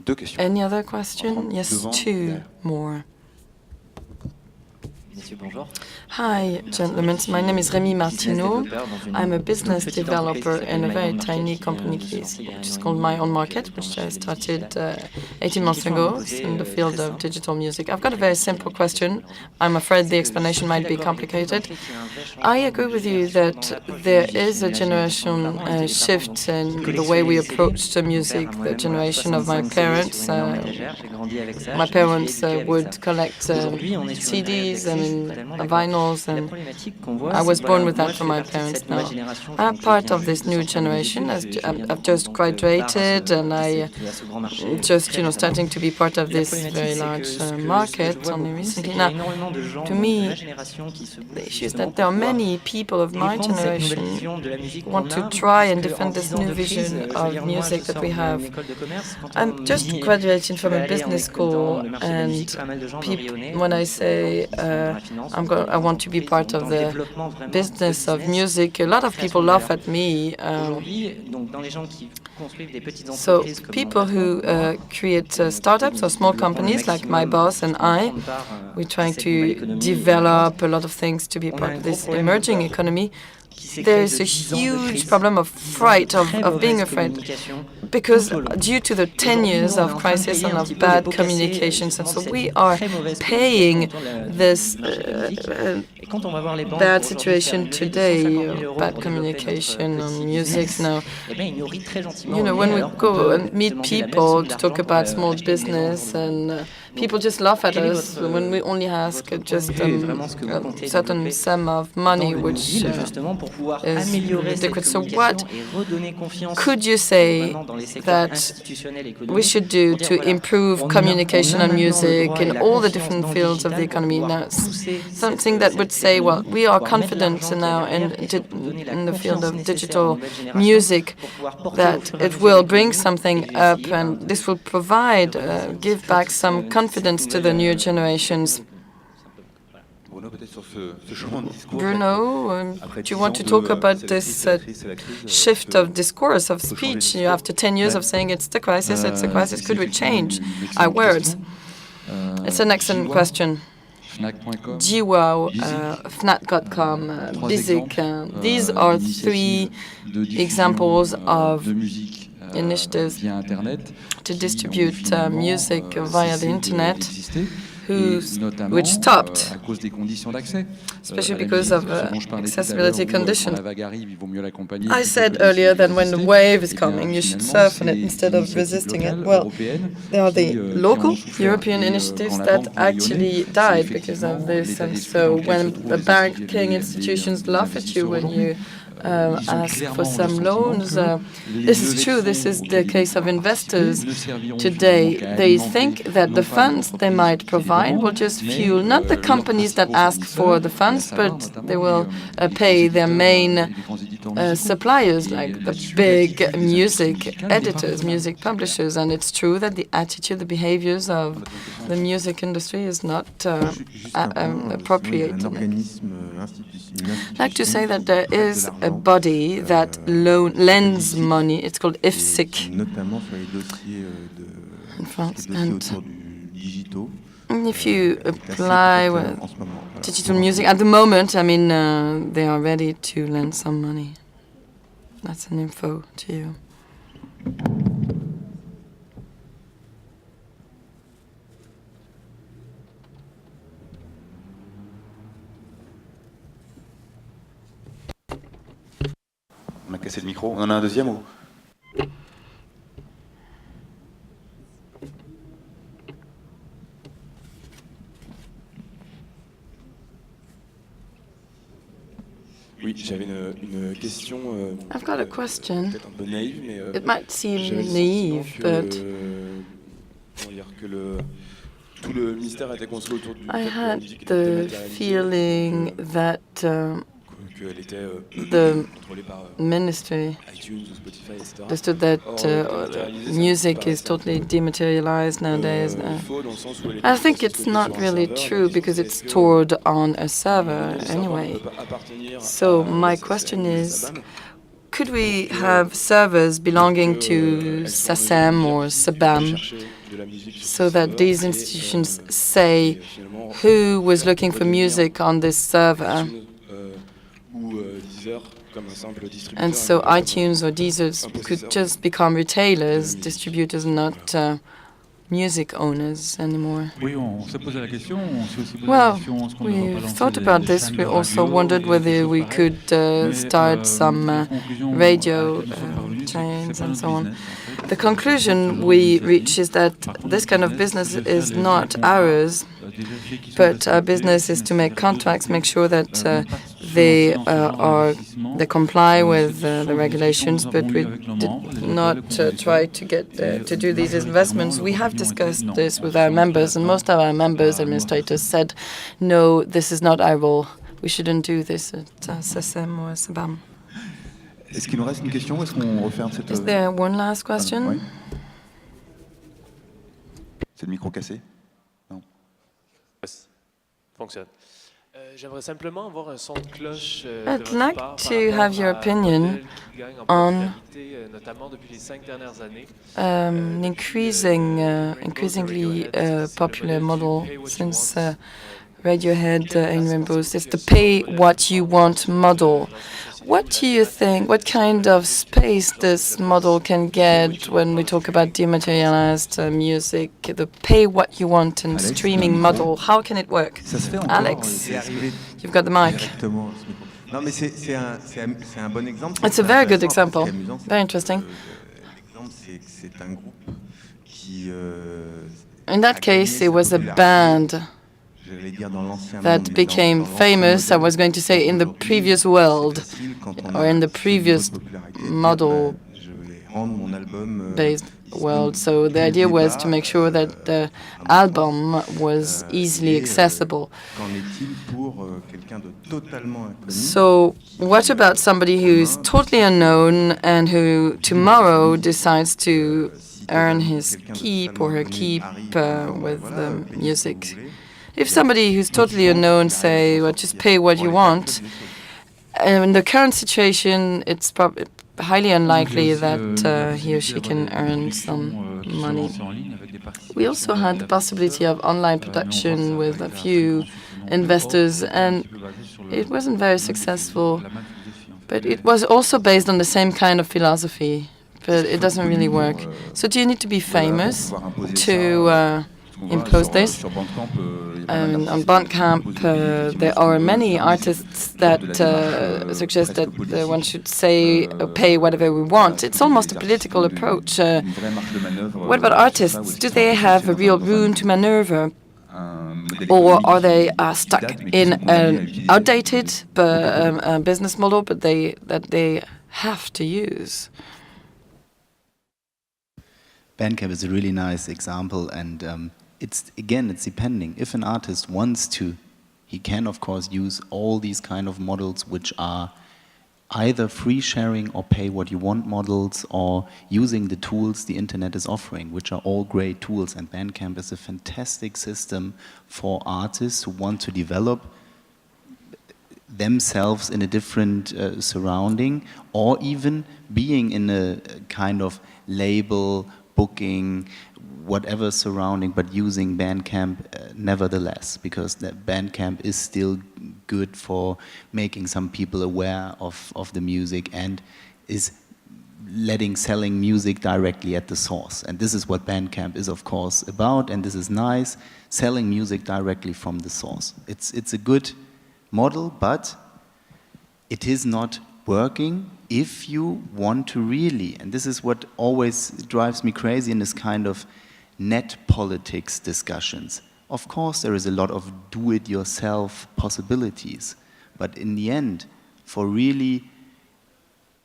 Speaker 3: Deux questions.
Speaker 4: Any other question? Yes, two more. Hi, gentlemen. My name is Rémi Martineau. I'm a business developer in a very tiny company, which is called My Own Market, which I started 18 months ago in the field of digital music. I've got a very simple question. I'm afraid the explanation might be complicated. I agree with you that there is a generation shift in the way we approach the music. The generation of my parents. My parents would collect CDs and vinyls, and I was born with that from my parents now. I'm part of this new generation. I've just graduated, and I just, starting to be part of this very large market only recently. Now, to me, the issue is that there are many people of my generation who want to try and defend this new vision of music that we have. I'm just graduating from a business school, and when I say I want to be part of the business of music, a lot of people laugh at me. So people who create startups or small companies like my boss and I, we're trying to develop a lot of things to be part of this emerging economy. There is a huge problem of fright, of being afraid, because due to the 10 years of crisis and of bad communications, and so we are paying this bad situation today, bad communication on music now. When we go and meet people to talk about small business, and people just laugh at us when we only ask just a certain sum of money, which is ridiculous. So what could you say that we should do to improve communication on music in all the different fields of the economy? Now, something that would say, well, we are confident now in the field of digital music that it will bring something up, and this will provide, give back some confidence to the new generations. Bruno, do you want to talk about this shift of discourse, of speech? After 10 years of saying it's a crisis, could we change our words? It's an excellent question.
Speaker 5: Fnac.com.
Speaker 4: GWOW, Fnac.com, Bizik. These are three examples of initiatives to distribute music via the internet, which stopped, especially because of accessibility conditions. I said earlier that when the wave is coming, you should surf on it instead of resisting it. Well, there are the local European initiatives that actually died because of this. And so when the banking institutions laugh at you when you ask for some loans. This is true. This is the case of investors today. They think that the funds they might provide will just fuel not the companies that ask for the funds, but they will pay their main suppliers, like the big music editors, music publishers. And it's true that the attitude, the behaviors of the music industry is not appropriate. I'd like to say that there is a body that lends money. It's called IFSIC in France. And if you apply with digital music, at the moment, I mean, they are ready to lend some money. That's an info to you.
Speaker 3: On a cassé le micro. On en a un deuxième ou?
Speaker 5: Oui, j'avais une question.
Speaker 4: I've got a question.
Speaker 5: Peut-être un peu naïve, mais
Speaker 4: it might seem naive, but
Speaker 5: tout le ministère a été construit autour du
Speaker 4: I
Speaker 5: fait que la
Speaker 4: had
Speaker 5: musique
Speaker 4: the
Speaker 5: était dématérialisée,
Speaker 4: feeling that
Speaker 5: qu'elle était
Speaker 4: the
Speaker 5: contrôlée par
Speaker 4: ministry
Speaker 5: iTunes ou Spotify, etc.
Speaker 4: understood that music is totally dematerialized nowadays.
Speaker 5: Il faut dans le sens où elle est
Speaker 4: I think
Speaker 5: stockée
Speaker 4: it's
Speaker 5: sur
Speaker 4: not
Speaker 5: un
Speaker 4: really
Speaker 5: serveur,
Speaker 4: true because it's stored on a server anyway. So my question is, could we have servers belonging to SACEM or SABAM so that these institutions say who was looking for music on this server? And so iTunes or Deezer could just become retailers, distributors, not music owners anymore. Well, we thought about this. We also wondered whether we could start some radio chains and so on. The conclusion we reach is that this kind of business is not ours, but our business is to make contracts, make sure that they comply with the regulations, but we did not try to get to do these investments. We have discussed this with our members, and most of our members, administrators, said, no, this is not our role. We shouldn't do this at SACEM or SABAM.
Speaker 3: Est-ce qu'il nous reste une question ou est-ce qu'on referme cette...
Speaker 4: Is there one last question?
Speaker 3: Oui. C'est le micro cassé? Non.
Speaker 7: Fonctionne. J'aimerais simplement avoir un son de cloche
Speaker 4: I'd like to have your opinion on
Speaker 7: notamment depuis les 5 dernières années.
Speaker 4: An increasingly popular model since Radiohead in Rainbows. It's the pay what you want model. What do you think? What kind of space this model can get when we talk about dematerialized music? The pay what you want and streaming model. How can it work? Alex, you've got the mic. It's a very good example. Very interesting. In that case, it was a band that became famous, I was going to say, in the previous world, or in the previous model-based world. So the idea was to make sure that the album was easily accessible. So what about somebody who is totally unknown and who tomorrow decides to earn his keep or her keep with the music? If somebody who's totally unknown say, well, just pay what you want, in the current situation, it's highly unlikely that he or she can earn some money. We also had the possibility of online production with a few investors, and it wasn't very successful. But it was also based on the same kind of philosophy, but it doesn't really work. So do you need to be famous to impose this? On Bandcamp, there are many artists that suggest that one should say pay whatever we want. It's almost a political approach. What about artists? Do they have a real room to maneuver? Or are they stuck in an outdated business model that they have to use?
Speaker 2: Bandcamp is a really nice example, and it's depending. If an artist wants to, he can of course use all these kind of models which are either free sharing or pay what you want models, or using the tools the internet is offering, which are all great tools. And Bandcamp is a fantastic system for artists who want to develop themselves in a different surrounding, or even being in a kind of label, booking, whatever surrounding, but using Bandcamp nevertheless, because that Bandcamp is still good for making some people aware of the music, and is selling music directly at the source. And this is what Bandcamp is of course about, and this is nice, selling music directly from the source. It's a good model, but it is not working if you want to really, and this is what always drives me crazy in this kind of net politics discussions. Of course there is a lot of do-it-yourself possibilities, but in the end, for really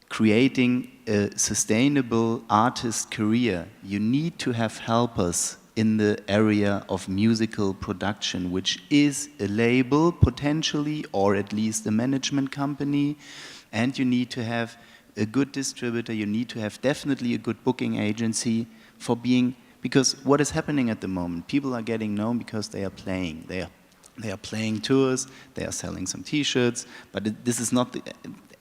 Speaker 2: creating a sustainable artist career, you need to have helpers in the area of musical production, which is a label potentially, or at least a management company, and you need to have a good distributor, you need to have definitely a good booking agency for being. Because what is happening at the moment, people are getting known because they are playing. They are playing tours, they are selling some T-shirts, but this is not,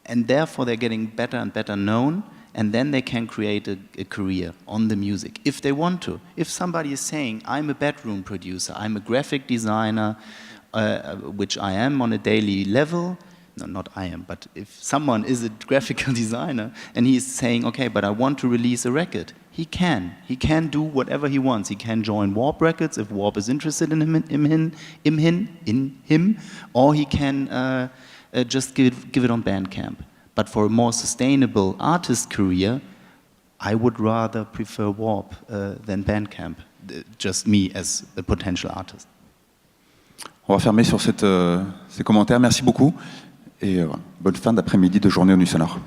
Speaker 2: and therefore they're getting better and better known, and then they can create a career on the music, if they want to. If somebody is saying, I'm a bedroom producer, I'm a graphic designer, which I am on a daily level, no, not I am, but if someone is a graphical designer, and he is saying, okay, but I want to release a record, he can do whatever he wants. He can join Warp Records if Warp is interested in him, or he can just give it on Bandcamp. But for a more sustainable artist career, I would rather prefer Warp than Bandcamp. Just me as a potential artist.
Speaker 3: On va fermer sur ces commentaires. Merci beaucoup et bonne fin d'après-midi de journée au Nu Sonore.